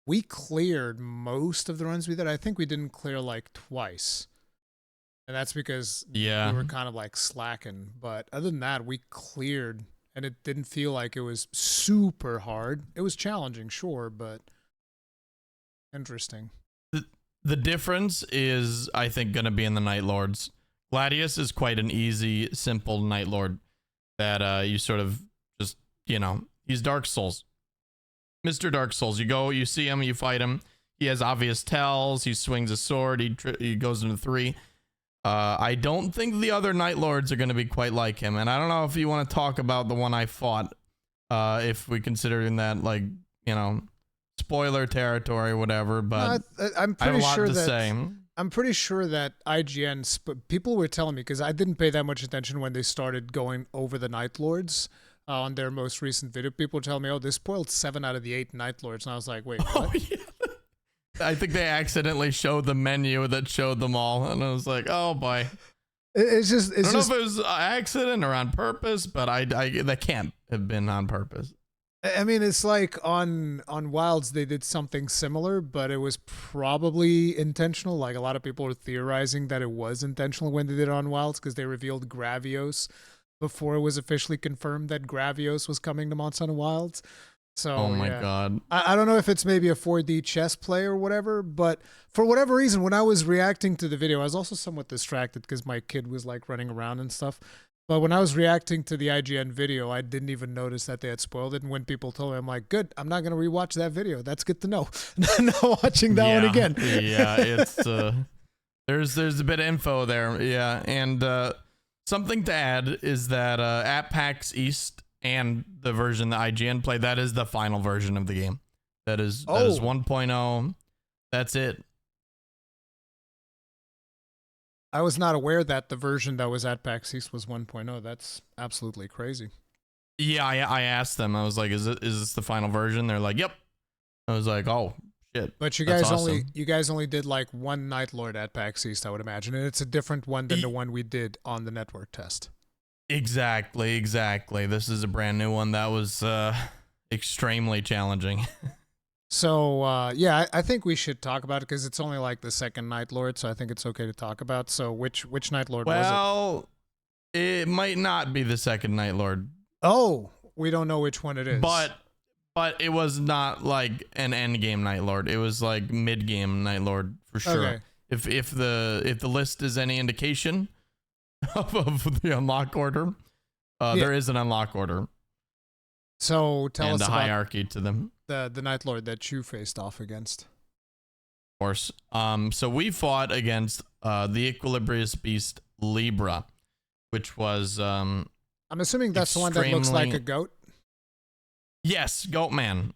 we cleared most of the runs we did. I think we didn't clear like twice. And that's because we were kind of like slacking. But other than that, we cleared, and it didn't feel like it was super hard. It was challenging, sure, but interesting. The difference is, I think, going to be in the Night Lords. Gladius is quite an easy, simple Night Lord that you sort of just, he's Dark Souls. Mr. Dark Souls. You go, you see him, you fight him. He has obvious tells. He swings a sword. He goes into 3. I don't think the other Night Lords are going to be quite like him. And I don't know if you want to talk about the one I fought, if we consider in that, like, spoiler territory or whatever, but I'm I have a pretty lot sure to that say. I'm pretty sure that IGN people were telling me, because I didn't pay that much attention when they started going over the Night Lords on their most recent video. People were telling me, oh, they spoiled 7 out of the 8 Night Lords, and I was like, wait, what? Oh, yeah. I think they accidentally showed the menu that showed them all, and I was like, oh boy. I don't know if it was an accident or on purpose, but that can't have been on purpose. I mean, it's like on Wilds they did something similar, but it was probably intentional. Like a lot of people are theorizing that it was intentional when they did it on Wilds, because they revealed Gravios before it was officially confirmed that Gravios was coming to Monster Hunter Wilds. So, oh my god. I don't know if it's maybe a 4D chess play or whatever, but for whatever reason, when I was reacting to the video, I was also somewhat distracted because my kid was like running around and stuff. But when I was reacting to the IGN video, I didn't even notice that they had spoiled it. And when people told me, I'm like, good, I'm not going to rewatch that video. That's good to know. Not watching that one again. Yeah, it's there's a bit of info there. Yeah, and something to add is that at PAX East and the version that IGN played, that is the final version of the game. That is 1.0. That's it. I was not aware that the version that was at PAX East was 1.0. That's absolutely crazy. Yeah, I asked them. I was like, is this the final version? They're like, yep. I was like, oh shit. But you guys only did like 1 Night Lord at PAX East, I would imagine, and it's a different one than the one we did on the network test. Exactly. This is a brand new one that was extremely challenging. So, yeah, I think we should talk about it because it's only like the 2nd Night Lord, so I think it's okay to talk about. So which Night Lord was it? Well, it might not be the 2nd Night Lord. Oh, we don't know which one it is. But it was not like an end game Night Lord. It was like mid game Night Lord for sure. Okay. If the list is any indication of the unlock order, there is an unlock order. So tell us about the hierarchy to them. The Night Lord that you faced off against. Of course. So we fought against the Equilibrious Beast Libra, which was I'm assuming that's the one that looks like a goat. Yes, Goat Man.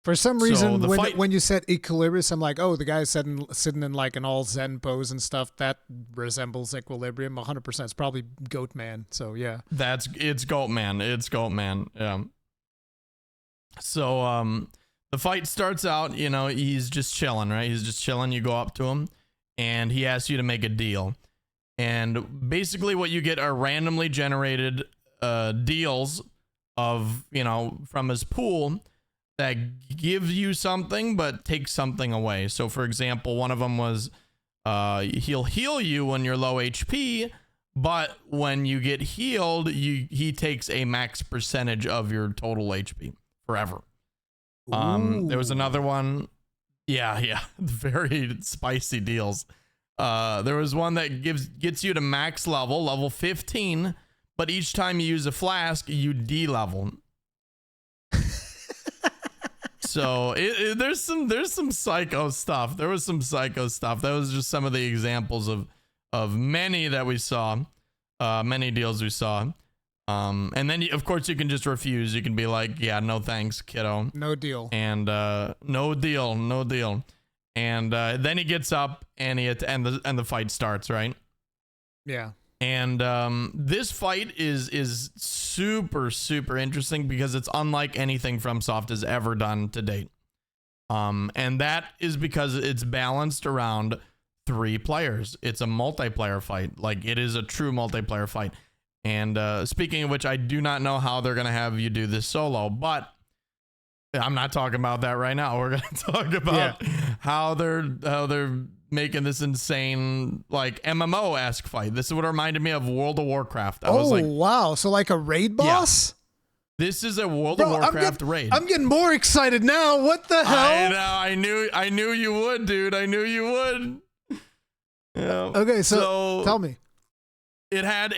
For some reason, when you said Equilibrious, I'm like, oh, the guy's sitting in like an all Zen pose and stuff. That resembles Equilibrium 100%. It's probably Goat Man. So yeah, it's Goat Man. Yeah. So the fight starts out. He's just chilling, right? He's just chilling. You go up to him, and he asks you to make a deal. And basically, what you get are randomly generated deals of from his pool that gives you something but takes something away. So for example, one of them was he'll heal you when you're low HP, but when you get healed, he takes a max percentage of your total HP forever. There was another one. Yeah, very spicy deals. There was one that gets you to max level 15, but each time you use a flask, you de-level. So there's some psycho stuff. There was some psycho stuff. That was just some of the examples of many that we saw, many deals we saw. And then of course you can just refuse. You can be like, yeah, no thanks, kiddo. No deal. And no deal. And then he gets up and the fight starts, right? Yeah. And this fight is super, super interesting because it's unlike anything FromSoft has ever done to date. And that is because it's balanced around 3 players. It's a multiplayer fight. Like, it is a true multiplayer fight. And speaking of which, I do not know how they're going to have you do this solo, but I'm not talking about that right now. We're going to talk about how they're making this insane, like, MMO-esque fight. This is what reminded me of World of Warcraft. I was like, wow. So like a raid boss? Yeah. This is a World of Warcraft raid. I'm getting more excited now. What the hell? I know. I knew you would, dude. I knew you would. Yeah. Okay, so tell me. It had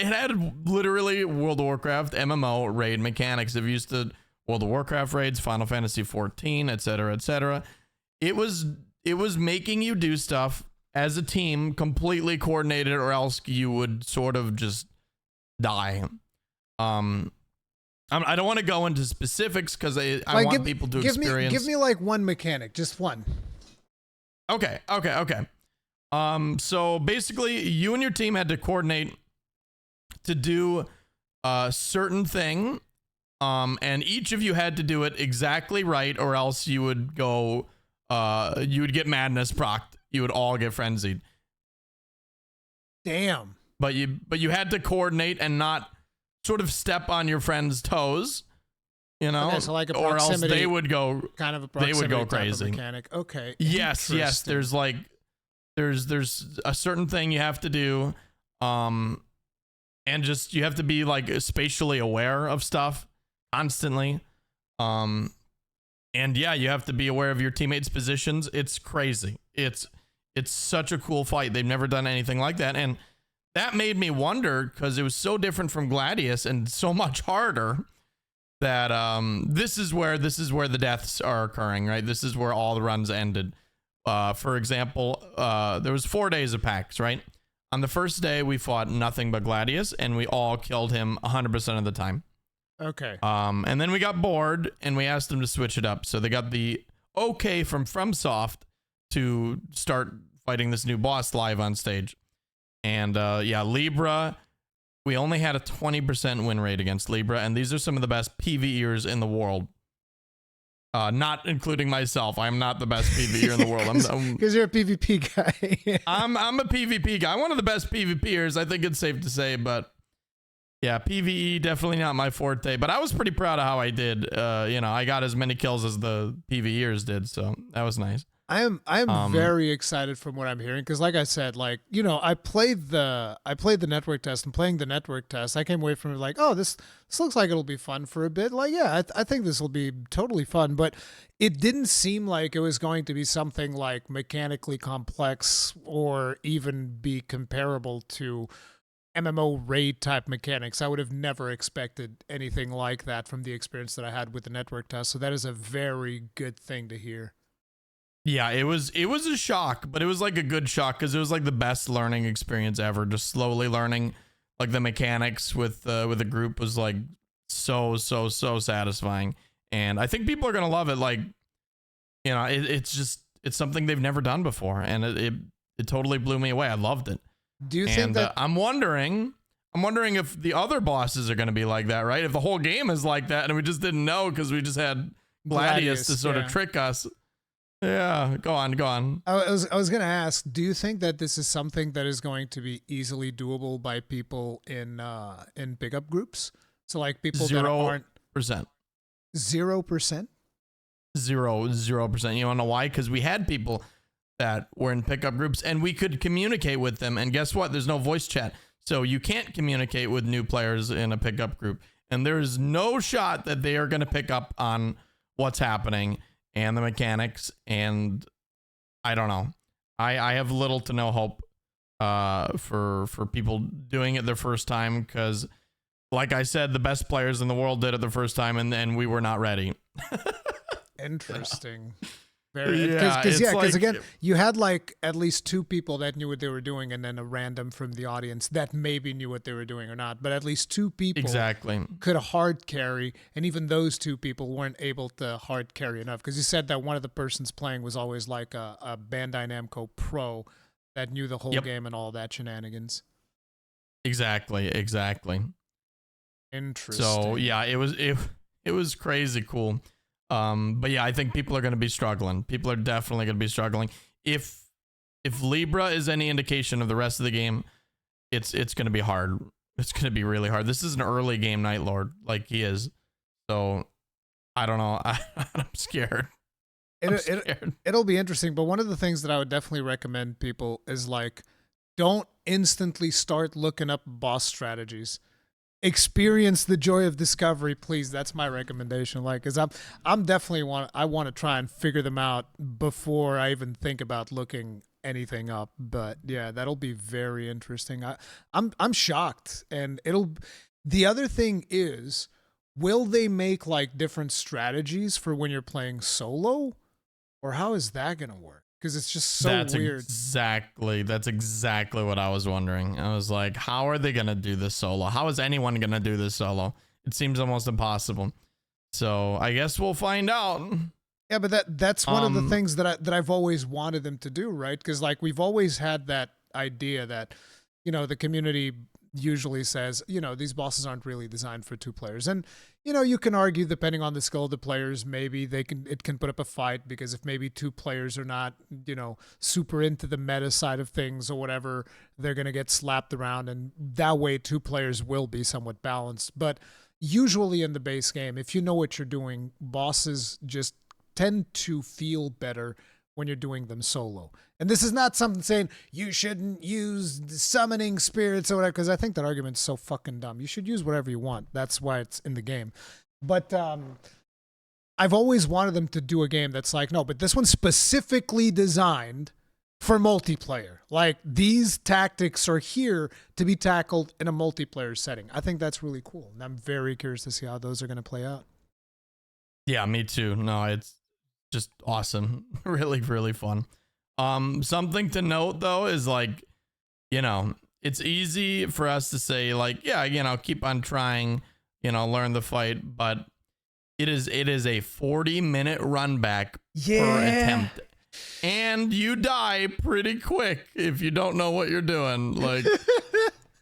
literally World of Warcraft MMO raid mechanics. If you used to World of Warcraft raids, Final Fantasy 14, etc., etc. It was making you do stuff as a team, completely coordinated, or else you would sort of just die. I don't want to go into specifics because I want people to experience. Give me like one mechanic, just one. Okay. So basically, you and your team had to coordinate to do a certain thing, and each of you had to do it exactly right, or else you would go. You would get madness procced. You would all get frenzied. Damn. But you had to coordinate and not sort of step on your friend's toes, you know, okay, so like or else they would go kind of a they would go crazy. Mechanic. Okay. Yes. There's a certain thing you have to do, and just you have to be like spatially aware of stuff constantly. And yeah, you have to be aware of your teammates' positions. It's crazy. It's such a cool fight. They've never done anything like that. And that made me wonder, because it was so different from Gladius and so much harder, that this is where the deaths are occurring, right? This is where all the runs ended. For example, there was 4 days of packs, right? On the first day, we fought nothing but Gladius, and we all killed him 100% of the time. Okay. And then we got bored and we asked them to switch it up. So they got the okay from FromSoft to start fighting this new boss live on stage. And yeah, Libra, we only had a 20% win rate against Libra, and these are some of the best PvEers in the world. Not including myself. I'm not the best PvEer in the world. Because you're a PvP guy. I'm a PvP guy. One of the best PvPers, I think it's safe to say, but yeah, PvE definitely not my forte, but I was pretty proud of how I did. You know, I got as many kills as the PvEers did, so that was nice. I am very excited from what I'm hearing, because like I said, like, you know, I played the network test, and playing the network test, I came away from it like, oh, this looks like it'll be fun for a bit. Like, yeah, I think this will be totally fun, but it didn't seem like it was going to be something like mechanically complex or even be comparable to MMO raid type mechanics. I would have never expected anything like that from the experience that I had with the network test. So that is a very good thing to hear. Yeah, it was a shock, but it was like a good shock, because it was like the best learning experience ever. Just slowly learning like the mechanics with a group was like so satisfying, and I think people are gonna love it. Like, you know, it's something they've never done before, and it totally blew me away. I loved it. Do you think that I'm wondering if the other bosses are going to be like that, right? If the whole game is like that and we just didn't know because we just had Gladius to sort of trick us. Yeah, go on. I was going to ask, do you think that this is something that is going to be easily doable by people in pickup groups? So like people that aren't 0%. 0%? 0%. You want to know why? Because we had people that were in pickup groups and we could communicate with them, and guess what? There's no voice chat, so you can't communicate with new players in a pickup group, and there's no shot that they are going to pick up on what's happening and the mechanics. And I don't know, I have little to no hope for people doing it their first time, because like I said, the best players in the world did it the first time, and we were not ready. Interesting. Because again, you had like at least 2 people that knew what they were doing, and then a random from the audience that maybe knew what they were doing or not. But at least 2 people could hard carry, and even those 2 people weren't able to hard carry enough. Because you said that one of the persons playing was always like a Bandai Namco pro that knew the whole game and all that shenanigans. Exactly. Interesting. So yeah, it was crazy cool. But yeah, I think people are going to be struggling. People are definitely going to be struggling. If Libra is any indication of the rest of the game, it's going to be hard. It's going to be really hard. This is an early game Night Lord, like he is. So I don't know. I'm scared. It'll be interesting. But one of the things that I would definitely recommend people is like, don't instantly start looking up boss strategies. Experience the joy of discovery, please. That's my recommendation. Like, cause I'm definitely I want to try and figure them out before I even think about looking anything up. But yeah, that'll be very interesting. I'm shocked, and the other thing is, will they make like different strategies for when you're playing solo, or how is that gonna work? Because it's just so weird. That's exactly what I was wondering. I was like, how are they going to do this solo? How is anyone going to do this solo? It seems almost impossible. So I guess we'll find out. Yeah, but that's one of the things that I've always wanted them to do, right? Because like we've always had that idea that, you know, the community usually says, you know, these bosses aren't really designed for 2 players. And, you know, you can argue depending on the skill of the players, maybe it can put up a fight, because if maybe 2 players are not, you know, super into the meta side of things or whatever, they're going to get slapped around, and that way 2 players will be somewhat balanced. But usually in the base game, if you know what you're doing, bosses just tend to feel better when you're doing them solo. And this is not something saying you shouldn't use summoning spirits or whatever, because I think that argument's so fucking dumb. You should use whatever you want. That's why it's in the game. But I've always wanted them to do a game that's like, no, but this one's specifically designed for multiplayer. Like, these tactics are here to be tackled in a multiplayer setting. I think that's really cool. And I'm very curious to see how those are going to play out. Yeah, me too. No, it's just awesome. Really, really fun. Something to note though is like, you know, it's easy for us to say like, yeah, you know, keep on trying, you know, learn the fight, but it is a 40-minute run back per attempt. And you die pretty quick if you don't know what you're doing. Like,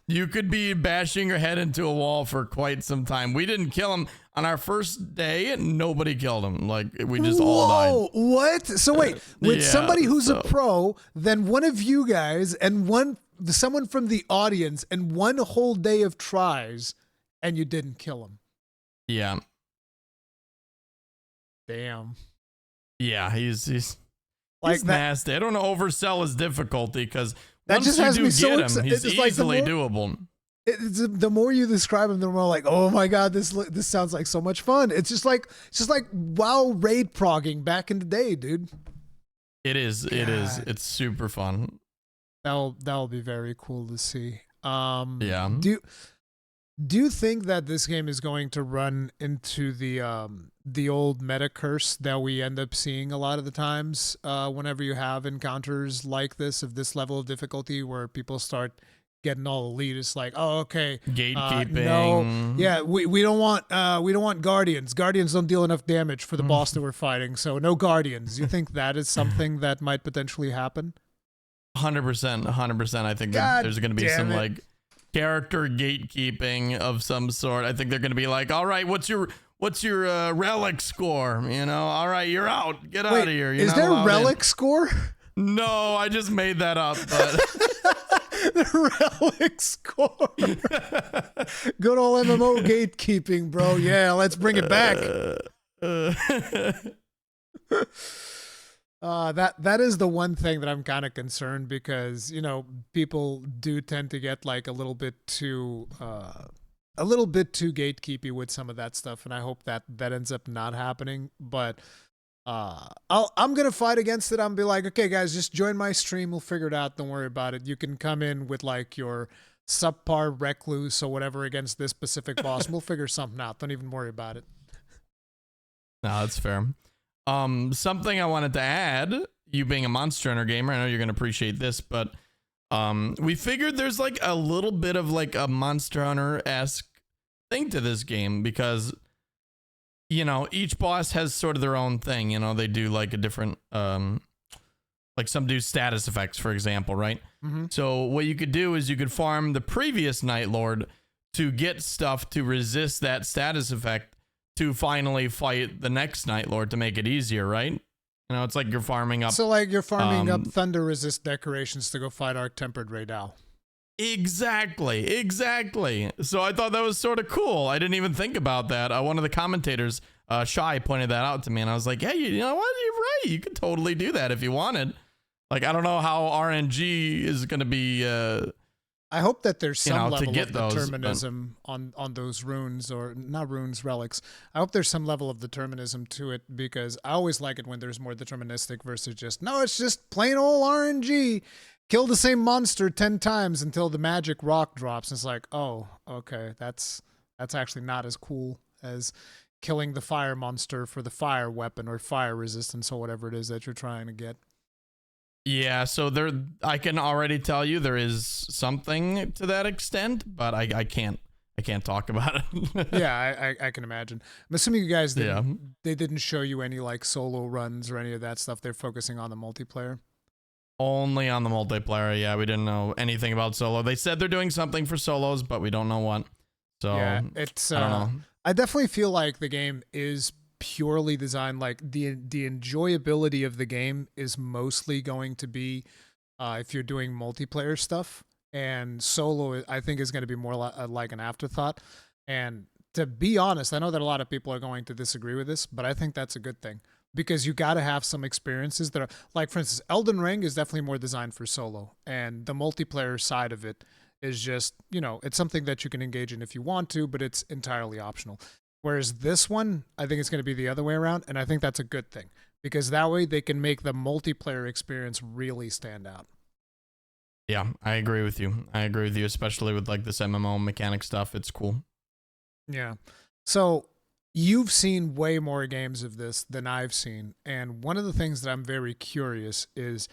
you could be bashing your head into a wall for quite some time. We didn't kill him on our first day. Nobody killed him. Like, we just all died. What? So wait, with somebody who's a pro, then one of you guys and someone from the audience, and one whole day of tries, and you didn't kill him. Yeah. Damn. Yeah, he's like nasty. I don't know, oversell his difficulty, because once just you has do me get so him, he's easily doable. The more you describe him, the more like, oh my god, this sounds like so much fun. It's just like WoW raid progging back in the day, dude. It is. God. It is. It's super fun. That'll be very cool to see. Yeah. Do you think that this game is going to run into the old meta curse that we end up seeing a lot of the times whenever you have encounters like this, of this level of difficulty, where people start getting all elitist, like, oh, okay, gatekeeping. No, yeah, we don't want guardians. Guardians don't deal enough damage for the boss that we're fighting, so no guardians. You think that is something that might potentially happen? 100%. I think there's going to be some like character gatekeeping of some sort. I think they're going to be like, all right, what's your relic score? You know, all right, you're out. Get out of here. Is there a relic score? No, I just made that up. But the relic score. Good old MMO gatekeeping, bro. Yeah, let's bring it back. That is the one thing that I'm kind of concerned, because, you know, people do tend to get like a little bit too gatekeepy with some of that stuff, and I hope that ends up not happening. But I'm gonna fight against it. I'm be like, okay, guys, just join my stream. We'll figure it out. Don't worry about it. You can come in with like your subpar recluse or whatever against this specific boss. We'll figure something out. Don't even worry about it. No, that's fair. Something I wanted to add, you being a Monster Hunter gamer, I know you're gonna appreciate this, but we figured there's like a little bit of like a Monster Hunter-esque thing to this game because, you know, each boss has sort of their own thing. You know, they do like a different, like some do status effects, for example, right? Mm-hmm. So what you could do is you could farm the previous Night Lord to get stuff to resist that status effect to finally fight the next Night Lord to make it easier, right? You know, it's like you're farming up. So like you're farming up thunder resist decorations to go fight Arc Tempered Raydal. Exactly. So I thought that was sort of cool. I didn't even think about that. One of the commentators, Shy, pointed that out to me, and I was like, hey, you know what? You're right. You could totally do that if you wanted. Like, I don't know how RNG is going to be... I hope that there's some level of those, determinism on those runes, or not runes, relics. I hope there's some level of determinism to it, because I always like it when there's more deterministic versus just, no, it's just plain old RNG. Kill the same monster 10 times until the magic rock drops. And it's like, oh, okay, that's actually not as cool as killing the fire monster for the fire weapon or fire resistance or whatever it is that you're trying to get. Yeah, so I can already tell you there is something to that extent, but I can't talk about it. Yeah, I can imagine. I'm assuming you guys they didn't show you any like solo runs or any of that stuff. They're focusing on the multiplayer. Only on the multiplayer. Yeah, we didn't know anything about solo. They said they're doing something for solos, but we don't know what. So yeah, it's I don't know. I definitely feel like the game is purely designed, like the enjoyability of the game is mostly going to be if you're doing multiplayer stuff, and solo I think is going to be more like an afterthought. And to be honest, I know that a lot of people are going to disagree with this, but I think that's a good thing, because you got to have some experiences that are, like, for instance, Elden Ring is definitely more designed for solo, and the multiplayer side of it is just, you know, it's something that you can engage in if you want to, but it's entirely optional. Whereas this one, I think it's going to be the other way around, and I think that's a good thing, because that way they can make the multiplayer experience really stand out. Yeah, I agree with you. Especially with like this MMO mechanic stuff. It's cool. Yeah. So you've seen way more games of this than I've seen, and one of the things that I'm very curious is,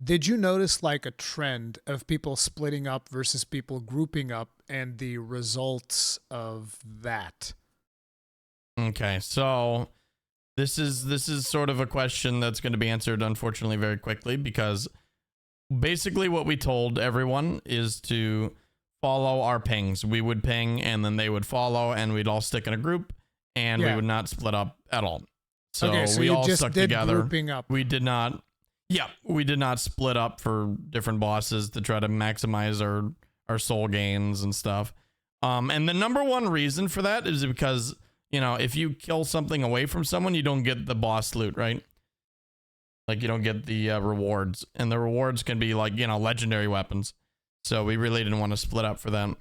did you notice like a trend of people splitting up versus people grouping up, and the results of that? Okay, so this is sort of a question that's going to be answered, unfortunately, very quickly, because basically what we told everyone is to follow our pings. We would ping, and then they would follow, and we'd all stick in a group, and we would not split up at all. So, okay, so we you all just stuck did together. Grouping up. We did not. Yeah, we did not split up for different bosses to try to maximize our soul gains and stuff. And the number one reason for that is because, you know, if you kill something away from someone, you don't get the boss loot, right? Like, you don't get the rewards, and the rewards can be like, you know, legendary weapons. So we really didn't want to split up for them.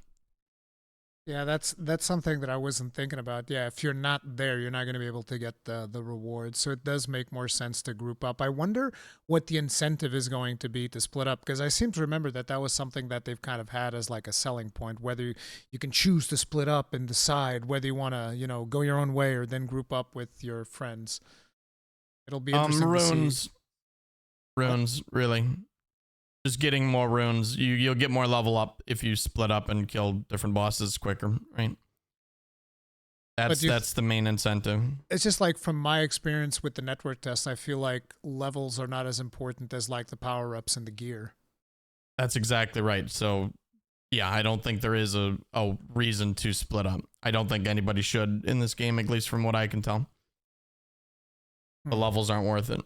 Yeah, that's something that I wasn't thinking about. Yeah, if you're not there, you're not going to be able to get the rewards. So it does make more sense to group up. I wonder what the incentive is going to be to split up, because I seem to remember that was something that they've kind of had as like a selling point, whether you can choose to split up and decide whether you want to, you know, go your own way or then group up with your friends. It'll be interesting to see. Runes, really. Just getting more runes. You'll get more level up if you split up and kill different bosses quicker, right? That's the main incentive. It's just like, from my experience with the network test, I feel like levels are not as important as like the power-ups and the gear. That's exactly right. So yeah, I don't think there is a reason to split up. I don't think anybody should in this game, at least from what I can tell. The levels aren't worth it.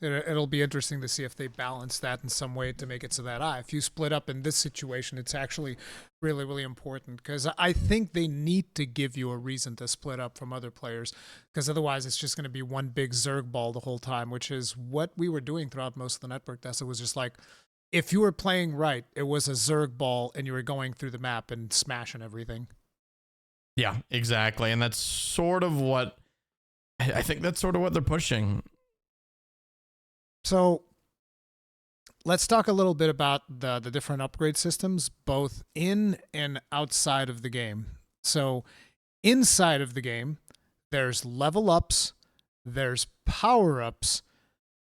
It'll be interesting to see if they balance that in some way to make it so that if you split up in this situation, it's actually really, really important, because I think they need to give you a reason to split up from other players, because otherwise it's just going to be one big Zerg ball the whole time, which is what we were doing throughout most of the network test. It was just like, if you were playing right, it was a Zerg ball and you were going through the map and smashing everything. Yeah, exactly. And that's sort of what I think that's sort of what they're pushing. So let's talk a little bit about the different upgrade systems, both in and outside of the game. So, inside of the game, there's level ups, there's power ups,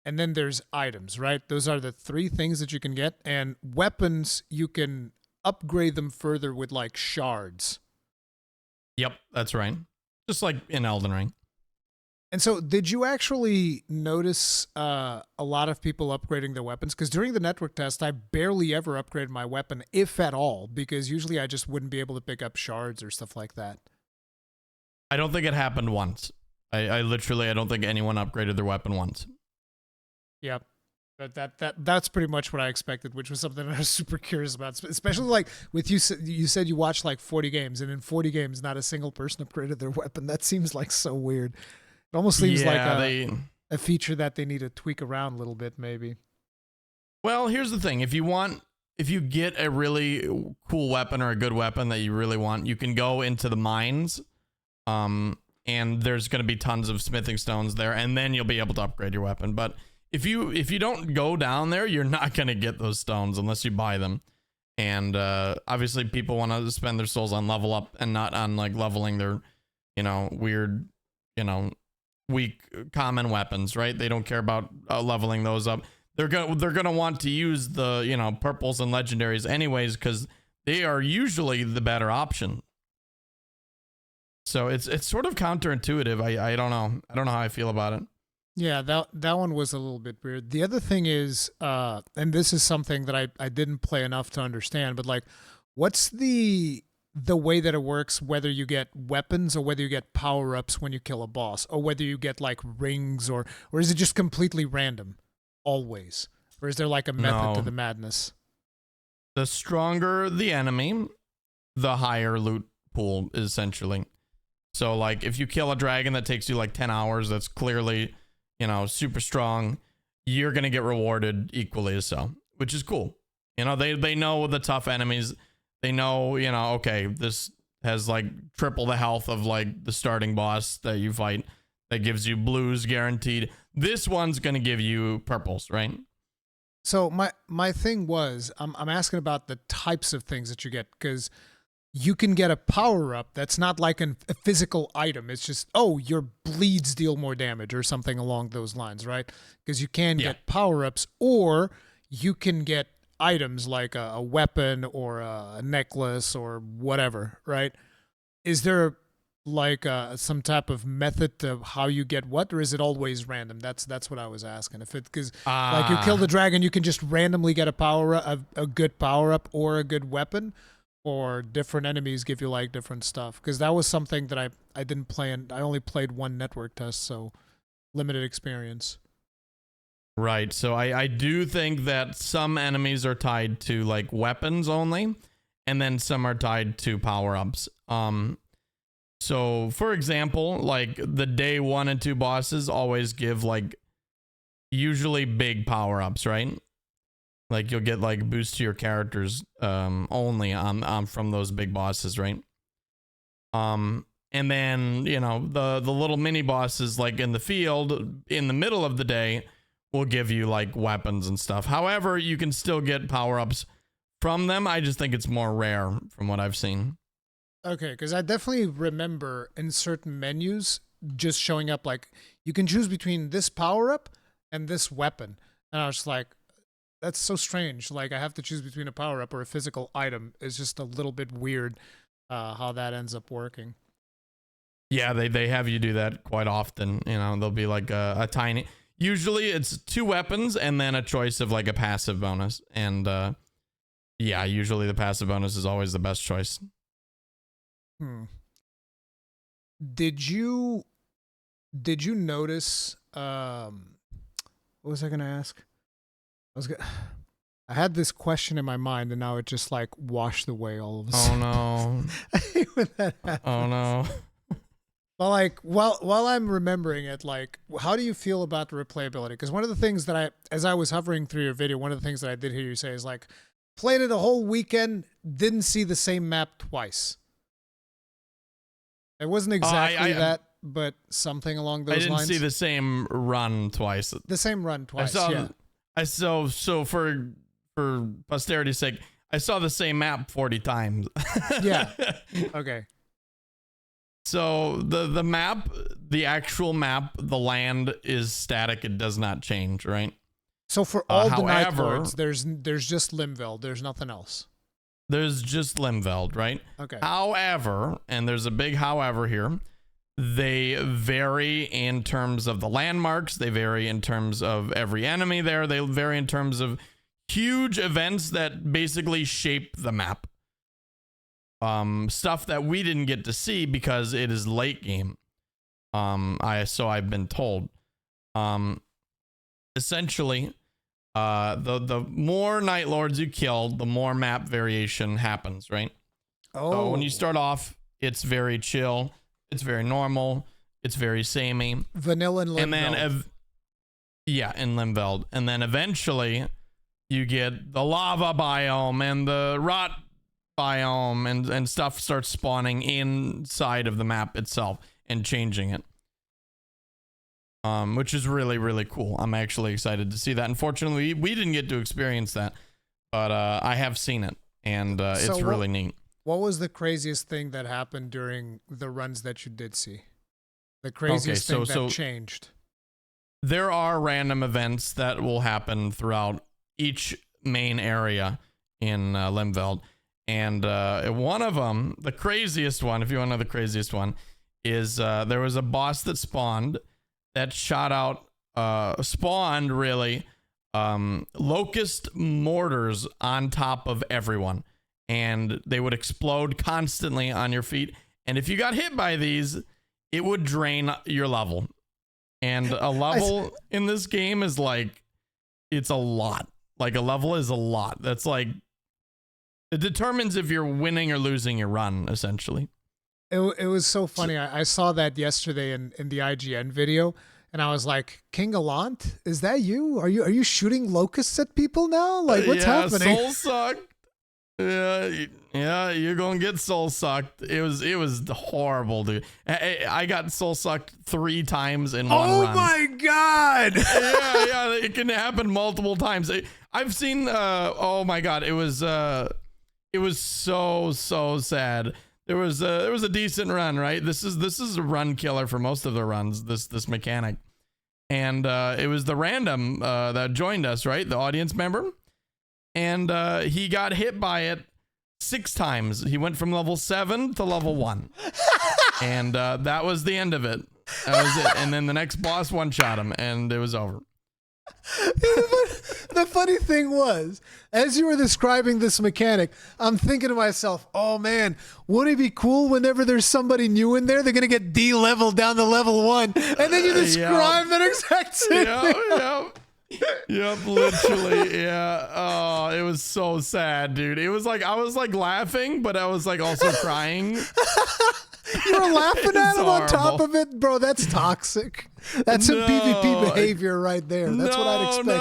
and then there's items, right? Those are the three things that you can get. And weapons, you can upgrade them further with like shards. Yep, that's right. Just like in Elden Ring. And so, did you actually notice a lot of people upgrading their weapons? Because during the network test, I barely ever upgraded my weapon, if at all, because usually I just wouldn't be able to pick up shards or stuff like that. I don't think it happened once. I literally, I don't think anyone upgraded their weapon once. Yep. That's pretty much what I expected, which was something I was super curious about. Especially like with you said you watched like 40 games, and in 40 games, not a single person upgraded their weapon. That seems like so weird. It almost seems like a feature that they need to tweak around a little bit, maybe. Well, here's the thing: if you get a really cool weapon or a good weapon that you really want, you can go into the mines, and there's going to be tons of smithing stones there, and then you'll be able to upgrade your weapon. But if you don't go down there, you're not going to get those stones unless you buy them. And obviously, people want to spend their souls on level up and not on like leveling their, weird, weak common weapons, right? They don't care about leveling those up. They're gonna want to use the purples and legendaries anyways because they are usually the better option. So it's sort of counterintuitive. I don't know. I don't know how I feel about it. Yeah, that one was a little bit weird. The other thing is, and this is something that I didn't play enough to understand, but like, what's the way that it works, whether you get weapons or whether you get power-ups when you kill a boss, or whether you get like rings, or is it just completely random always? Or is there like a method to the madness? The stronger the enemy, the higher loot pool is essentially. So like if you kill a dragon that takes you like 10 hours, that's clearly, super strong, you're going to get rewarded equally as so, which is cool. They know the tough enemies. They know, okay, this has like triple the health of like the starting boss that you fight that gives you blues guaranteed. This one's going to give you purples, right? So my thing was, I'm asking about the types of things that you get, because you can get a power-up that's not like a physical item. It's just, your bleeds deal more damage or something along those lines, right? Because you can get power-ups, or you can get items like a weapon or a necklace or whatever, right? Is there like some type of method to how you get what, or is it always random? That's what I was asking. Because like you kill the dragon, you can just randomly get a good power-up or a good weapon, or different enemies give you like different stuff. Because that was something that I didn't play, and I only played one network test, so limited experience. Right. So I do think that some enemies are tied to like weapons only, and then some are tied to power-ups. So for example, like the day 1 and 2 bosses always give like usually big power-ups, right? Like you'll get like boost to your characters only on from those big bosses, right? And then, the little mini bosses like in the field in the middle of the day will give you like weapons and stuff. However, you can still get power-ups from them. I just think it's more rare from what I've seen. Okay, because I definitely remember in certain menus just showing up like, you can choose between this power-up and this weapon. And I was just like, that's so strange. Like, I have to choose between a power-up or a physical item. It's just a little bit weird how that ends up working. Yeah, they have you do that quite often. There'll be like a tiny... Usually it's 2 weapons and then a choice of like a passive bonus. And usually the passive bonus is always the best choice. Did you notice what was I going to ask? I had this question in my mind, and now it just like washed away all of a sudden. Oh no. I hate when that happens. Oh no. But like, while I'm remembering it, like, how do you feel about the replayability? Because one of the things that as I was hovering through your video, one of the things that I did hear you say is like, played it a whole weekend, didn't see the same map twice. It wasn't exactly that, but something along those lines. I didn't see the same run twice. The same run twice, So for posterity's sake, I saw the same map 40 times. Yeah. Okay. So the map, the actual map, the land is static. It does not change, right? So for all the Night Lords, there's just Limveld. There's nothing else. There's just Limveld, right? Okay. However, and there's a big however here, they vary in terms of the landmarks. They vary in terms of every enemy there. They vary in terms of huge events that basically shape the map. Stuff that we didn't get to see because it is late game. I've been told. Essentially, the more Night Lords you kill, the more map variation happens, right? Oh. So when you start off, it's very chill, it's very normal, it's very samey. Vanilla and Limveld. And then, in Limveld. And then eventually, you get the lava biome and the rot biome, and stuff starts spawning inside of the map itself and changing it. Which is really, really cool. I'm actually excited to see that. Unfortunately, we didn't get to experience that, but I have seen it, and it's really neat. What was the craziest thing that happened during the runs that you did see? The craziest thing that changed? There are random events that will happen throughout each main area in Limveld, and one of them, the craziest one, if you want to know the craziest one, is there was a boss that spawned that spawned really locust mortars on top of everyone, and they would explode constantly on your feet, and if you got hit by these, it would drain your level. And a level in this game is like, it's a lot. Like, a level is a lot. That's like, it determines if you're winning or losing your run, essentially. It was so funny. I saw that yesterday in the IGN video, and I was like, King Allant, is that you? Are you shooting locusts at people now? Like, what's happening? Soul sucked. Yeah, you're gonna get soul sucked. It was horrible, dude. I got soul sucked 3 times in one run. Oh my god! yeah, it can happen multiple times. I've seen. Oh my god, it was so sad. There was a decent run, right? This is a run killer for most of the runs. This mechanic, and it was the random that joined us, right? The audience member, and he got hit by it 6 times. He went from level 7 to level 1, and that was the end of it. That was it. And then the next boss one-shot him, and it was over. The funny thing was, as you were describing this mechanic, I'm thinking to myself, oh man, wouldn't it be cool whenever there's somebody new in there, they're going to get D-leveled down to level 1, and then you describe that exact same thing. Yep, literally, yeah. Oh, it was so sad, dude. It was like, I was like laughing, but I was like also crying. You were laughing at him on top of it? Bro, that's toxic. That's some PvP behavior right there. That's what I'd expect.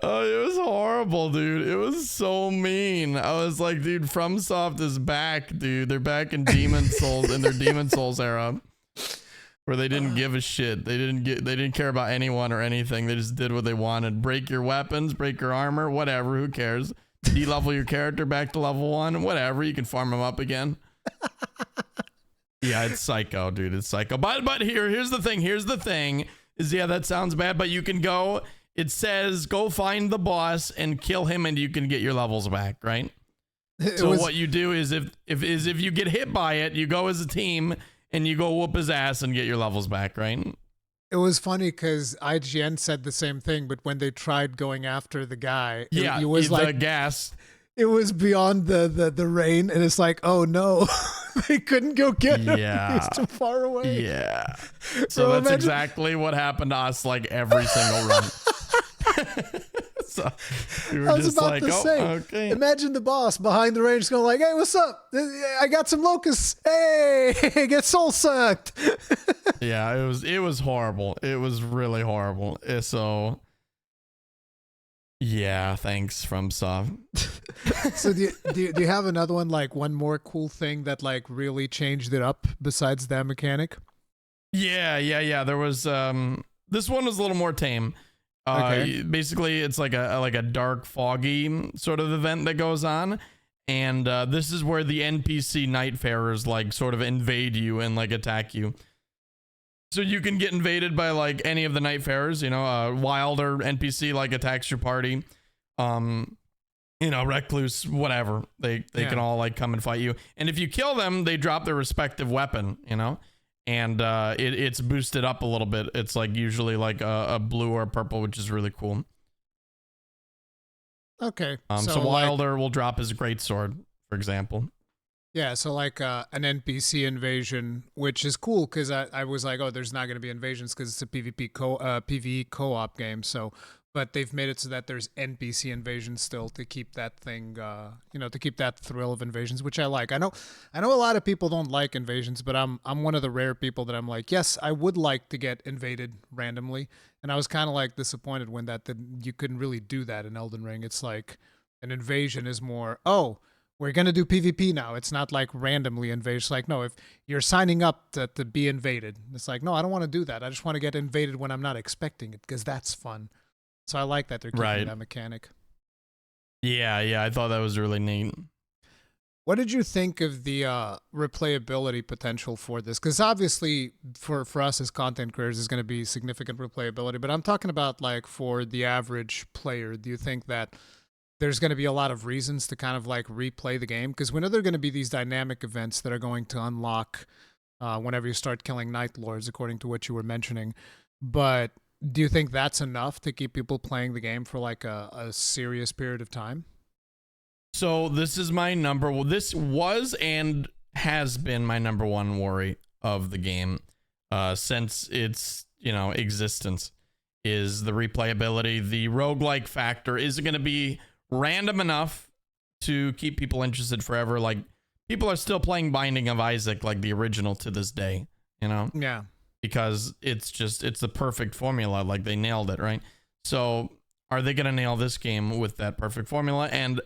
Oh, it was horrible, dude. It was so mean. I was like, dude, FromSoft is back, dude. They're back in Demon Souls, in their Demon Souls era, where they didn't give a shit. They didn't care about anyone or anything. They just did what they wanted. Break your weapons, break your armor, whatever. Who cares? De-level your character back to level 1, whatever. You can farm him up again. Yeah, it's psycho, dude. It's psycho. But here's the thing. Here's the thing. Is, yeah, that sounds bad, but you can go. It says go find the boss and kill him, and you can get your levels back, right? So what you do is if you get hit by it, you go as a team and you go whoop his ass and get your levels back, right? It was funny because IGN said the same thing, but when they tried going after the guy, it was like the gas. It was beyond the rain, and it's like, oh no, they couldn't go get him. Yeah, he's too far away. Yeah. So that's exactly what happened to us, like every single run. So we were just like, okay. Imagine the boss behind the range going like, hey, what's up? I got some locusts. Hey, get soul sucked. Yeah, it was horrible. It was really horrible. So yeah, thanks FromSoft. So do you have another one, like one more cool thing that like really changed it up besides that mechanic? Yeah. There was this one was a little more tame. Okay. Basically, it's like a dark, foggy sort of event that goes on, and this is where the NPC Nightfarers like sort of invade you and like attack you. So you can get invaded by like any of the Nightfarers, you know, Wilder NPC like attacks your party. You know, Recluse, whatever. They can all like come and fight you. And if you kill them, they drop their respective weapon, you know? And it's boosted up a little bit. It's like usually like a blue or a purple, which is really cool. Okay. So Wilder will drop his greatsword, for example. Yeah, so like an NPC invasion, which is cool because I was like, oh, there's not going to be invasions because it's a PvE co-op game. So, but they've made it so that there's NPC invasions still to keep that thing, to keep that thrill of invasions, which I like. I know a lot of people don't like invasions, but I'm one of the rare people that I'm like, yes, I would like to get invaded randomly, and I was kind of like disappointed when that you couldn't really do that in Elden Ring. It's like an invasion is more, oh, we're going to do PvP now. It's not like randomly invade. It's like, no, if you're signing up to be invaded, it's like, no, I don't want to do that. I just want to get invaded when I'm not expecting it because that's fun. So I like that they're keeping that mechanic. Yeah, I thought that was really neat. What did you think of the replayability potential for this? Because obviously for us as content creators, there's going to be significant replayability, but I'm talking about like for the average player. Do you think that there's going to be a lot of reasons to kind of like replay the game? Because we know there are going to be these dynamic events that are going to unlock whenever you start killing Night Lords, according to what you were mentioning. But do you think that's enough to keep people playing the game for like a serious period of time? So this is my this was and has been my number one worry of the game since its, existence, is the replayability. The roguelike factor is going to be random enough to keep people interested forever. Like, people are still playing Binding of Isaac, like the original, to this day, Yeah. Because it's the perfect formula. Like, they nailed it, right? So are they going to nail this game with that perfect formula? And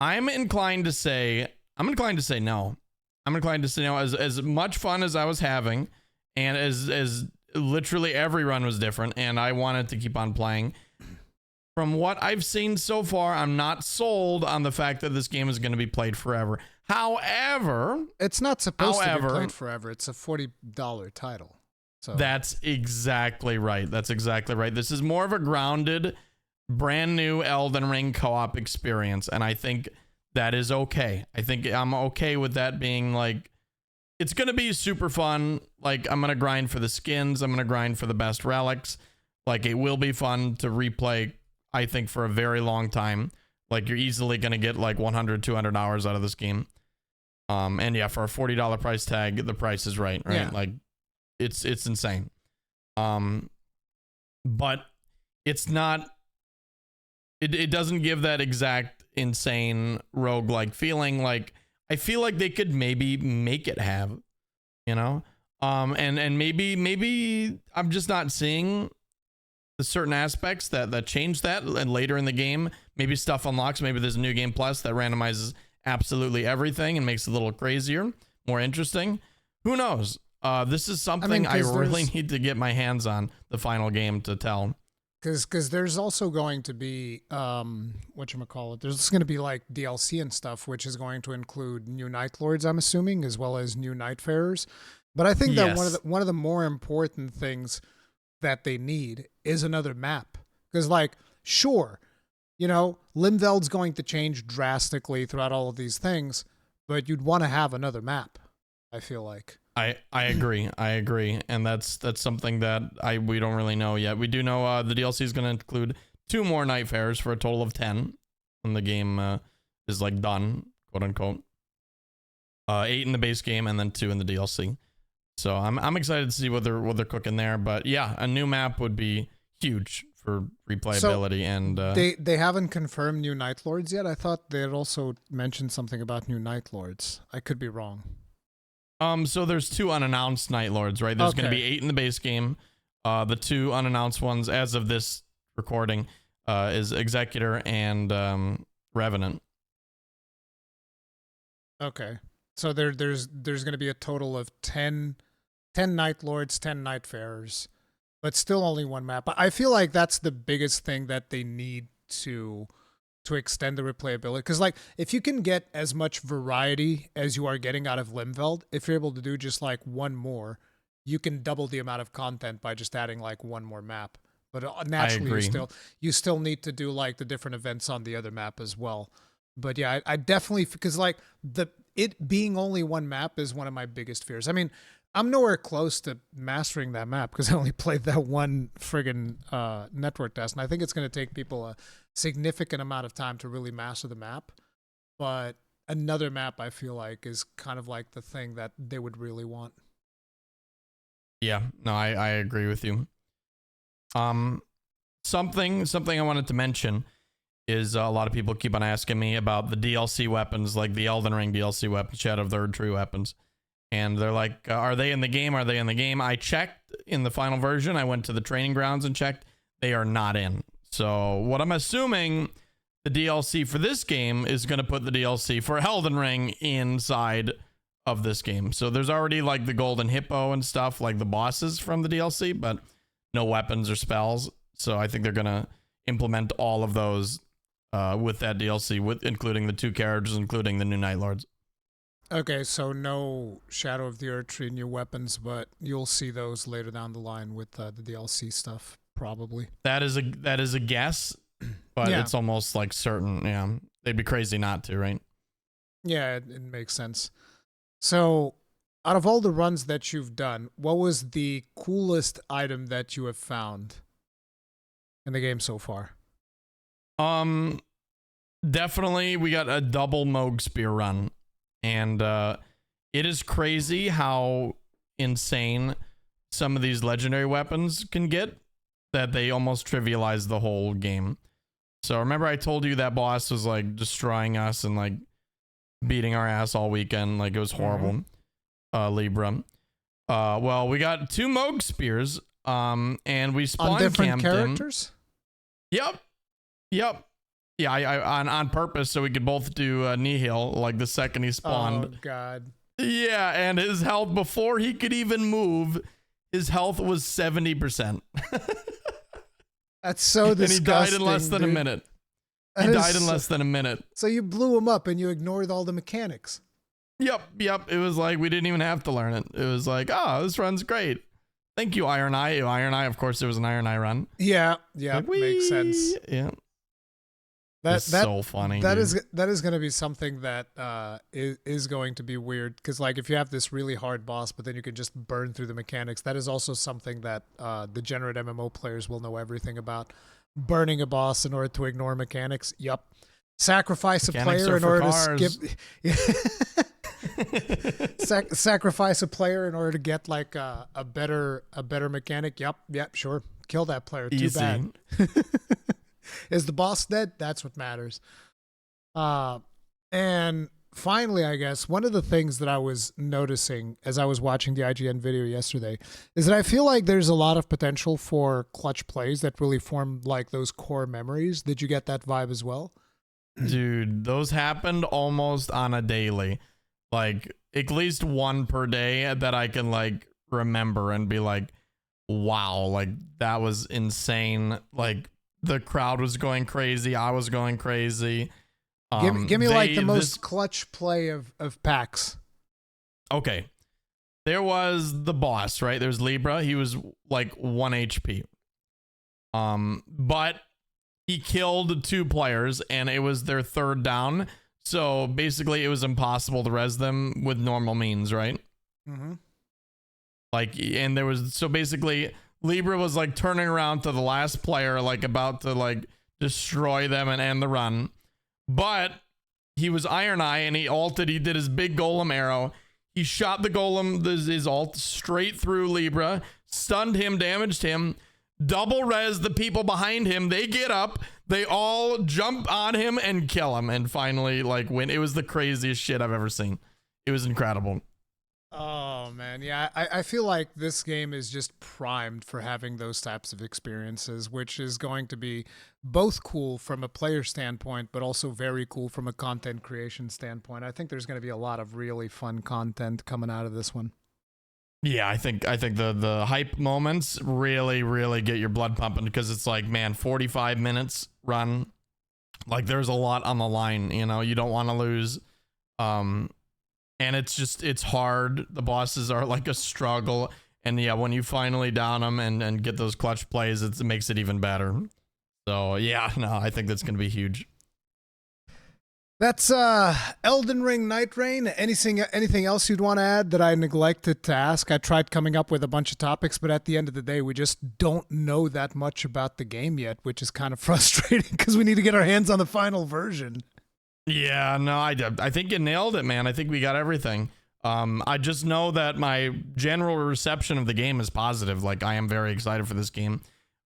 I'm inclined to say no. I'm inclined to say no. As much fun as I was having, and as literally every run was different, and I wanted to keep on playing, from what I've seen so far, I'm not sold on the fact that this game is going to be played forever. However, it's not supposed to be played forever. It's a $40 title. So that's exactly right. This is more of a grounded, brand new Elden Ring co-op experience, and I think that is okay. I think I'm okay with that being like, it's going to be super fun. Like, I'm going to grind for the skins. I'm going to grind for the best relics. Like, it will be fun to replay, I think, for a very long time. Like, you're easily going to get like 100, 200 hours out of this game. And yeah, for a $40 price tag, the price is right? Yeah. Like, it's insane. But it's not, it doesn't give that exact insane roguelike feeling. Like, I feel like they could maybe make it have, and maybe I'm just not seeing the certain aspects that change that, and later in the game, maybe stuff unlocks. Maybe there's a new game plus that randomizes absolutely everything and makes it a little crazier, more interesting. Who knows? This is something I really need to get my hands on, the final game, to tell. Because there's also going to be, whatchamacallit, there's going to be like DLC and stuff, which is going to include new Night Lords, I'm assuming, as well as new Nightfarers. But I think that one of the more important things that they need is another map. Because, like, sure, Limveld's going to change drastically throughout all of these things, but you'd want to have another map, I feel like. I agree, and that's something that we don't really know yet. We do know the DLC is going to include 2 more Nightfarers for a total of 10 when the game is like done, quote unquote. 8 in the base game and then 2 in the DLC. So I'm excited to see what they're cooking there. But yeah, a new map would be huge for replayability. So and they haven't confirmed new Night Lords yet. I thought they had also mentioned something about new Night Lords. I could be wrong. So there's 2 unannounced Night Lords, right? There's going to be 8 in the base game. The 2 unannounced ones, as of this recording, is Executor and Revenant. Okay, so there's going to be a total of 10 10 Night Lords, 10 Nightfarers, but still only one map. I feel like that's the biggest thing that they need to extend the replayability. Because, like, if you can get as much variety as you are getting out of Limveld, if you're able to do just, like, one more, you can double the amount of content by just adding, like, one more map. But naturally, you still need to do, like, the different events on the other map as well. But, yeah, I definitely... Because, like, it being only one map is one of my biggest fears. I mean, I'm nowhere close to mastering that map because I only played that one friggin' network test. And I think it's going to take people a significant amount of time to really master the map. But another map, I feel like, is kind of like the thing that they would really want. Yeah, no, I agree with you. Something I wanted to mention is a lot of people keep on asking me about the DLC weapons, like the Elden Ring DLC weapons, Shadow of the Erdtree weapons. And they're like, are they in the game? Are they in the game? I checked in the final version. I went to the training grounds and checked. They are not in. So what I'm assuming the DLC for this game is going to put the DLC for Elden Ring inside of this game. So there's already like the golden hippo and stuff, like the bosses from the DLC, but no weapons or spells. So I think they're going to implement all of those with that DLC, with including the 2 characters, including the new Night Lords. Okay, so no Shadow of the Erdtree new weapons, but you'll see those later down the line with the DLC stuff, probably. That is a guess, but yeah. It's almost like certain. Yeah, they'd be crazy not to, right? Yeah, it makes sense. So, out of all the runs that you've done, what was the coolest item that you have found in the game so far? Definitely, we got a double Moog Spear run. And it is crazy how insane some of these legendary weapons can get that they almost trivialize the whole game. So remember I told you that boss was like destroying us and like beating our ass all weekend. Like it was horrible. Libra. Well, we got 2 Moog Spears and we spawn camped different characters? Yep. Yeah, I on purpose so we could both do Nihil like the second he spawned. Oh god. Yeah, and his health before he could even move, his health was 70%. That's so disgusting. And he died in less than a minute. He died in less than a minute. So you blew him up and you ignored all the mechanics. Yep. It was like we didn't even have to learn it. It was like, oh, this run's great. Thank you, Iron Eye. Iron Eye, of course, there was an Iron Eye run. Yeah, like, makes sense. Yeah. That's so funny. That is going to be something that is going to be weird because like if you have this really hard boss, but then you can just burn through the mechanics. That is also something that degenerate MMO players will know everything about. Burning a boss in order to ignore mechanics. Yup. Sacrifice mechanics a player in order cars. to skip. Sacrifice a player in order to get like a better mechanic. Yep. Sure. Kill that player. Too bad. Is the boss dead? That's what matters. And finally, I guess, one of the things that I was noticing as I was watching the IGN video yesterday is that I feel like there's a lot of potential for clutch plays that really form like those core memories. Did you get that vibe as well? Dude, those happened almost on a daily. Like, at least one per day that I can, like, remember and be like, wow, like, that was insane. Like, the crowd was going crazy. I was going crazy. Give me like the most clutch play of PAX. Okay. There was the boss, right? There's Libra. He was like 1 HP. But he killed 2 players and it was their 3rd down. So basically it was impossible to res them with normal means, right? Mm-hmm. Like, and there was, so basically Libra was like turning around to the last player, like about to like destroy them and end the run. But he was Iron Eye and he ulted. He did his big golem arrow. He shot the golem, his ult, straight through Libra, stunned him, damaged him, double res the people behind him. They get up, they all jump on him and kill him. And finally, like, win. It was the craziest shit I've ever seen. It was incredible. Oh man, yeah, I feel like this game is just primed for having those types of experiences, which is going to be both cool from a player standpoint, but also very cool from a content creation standpoint. I think there's going to be a lot of really fun content coming out of this one. Yeah, I think the hype moments really get your blood pumping, because it's like, man, 45 minutes run, like there's a lot on the line, you know, you don't want to lose. And it's hard. The bosses are like a struggle, and yeah, when you finally down them and get those clutch plays, it makes it even better. So yeah, no, I think that's gonna be huge. That's Elden Ring Nightreign. Anything else you'd want to add that I neglected to ask? I tried coming up with a bunch of topics, but at the end of the day, we just don't know that much about the game yet, which is kind of frustrating because we need to get our hands on the final version. Yeah, no, I think you nailed it, man. I think we got everything. I just know that my general reception of the game is positive. Like, I am very excited for this game.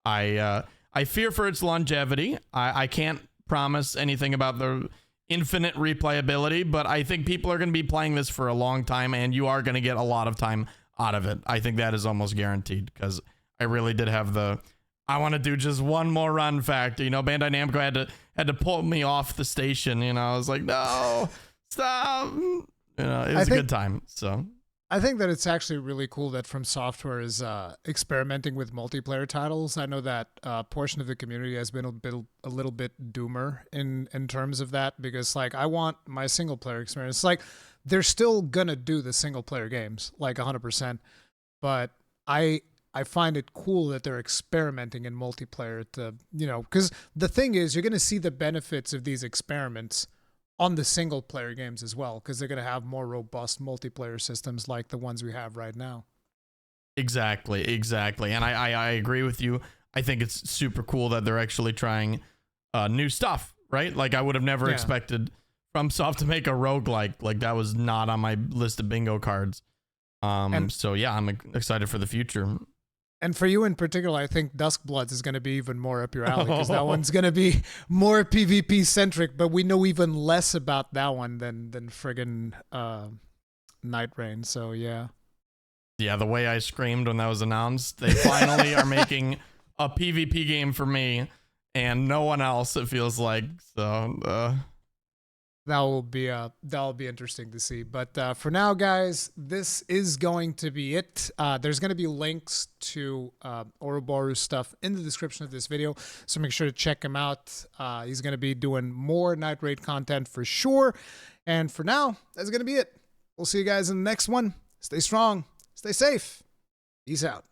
I fear for its longevity. I can't promise anything about the infinite replayability, but I think people are going to be playing this for a long time, and you are going to get a lot of time out of it. I think that is almost guaranteed, because I really did have the I want to do just one more run factor. You know, Bandai Namco had to pull me off the station. You know, I was like, no, stop. You know, it was a good time. So I think that it's actually really cool that From Software is experimenting with multiplayer titles. I know that portion of the community has been a little bit doomer in terms of that, because like I want my single player experience. Like they're still gonna do the single player games like 100%, but I find it cool that they're experimenting in multiplayer to, you know, because the thing is you're gonna see the benefits of these experiments on the single player games as well, because they're going to have more robust multiplayer systems like the ones we have right now. Exactly. And I agree with you. I think it's super cool that they're actually trying new stuff, right? Like I would have never expected FromSoft to make a roguelike. Like that was not on my list of bingo cards. So yeah, I'm excited for the future. And for you in particular, I think Duskbloods is going to be even more up your alley, because that one's going to be more PvP centric, but we know even less about that one than friggin' Nightreign. So yeah. Yeah, the way I screamed when that was announced, they finally are making a PvP game for me and no one else, it feels like. So that'll be interesting to see. But for now, guys, this is going to be it. There's going to be links to Oroboro stuff in the description of this video, so make sure to check him out. He's going to be doing more Night Raid content for sure. And for now, that's going to be it. We'll see you guys in the next one. Stay strong. Stay safe. Peace out.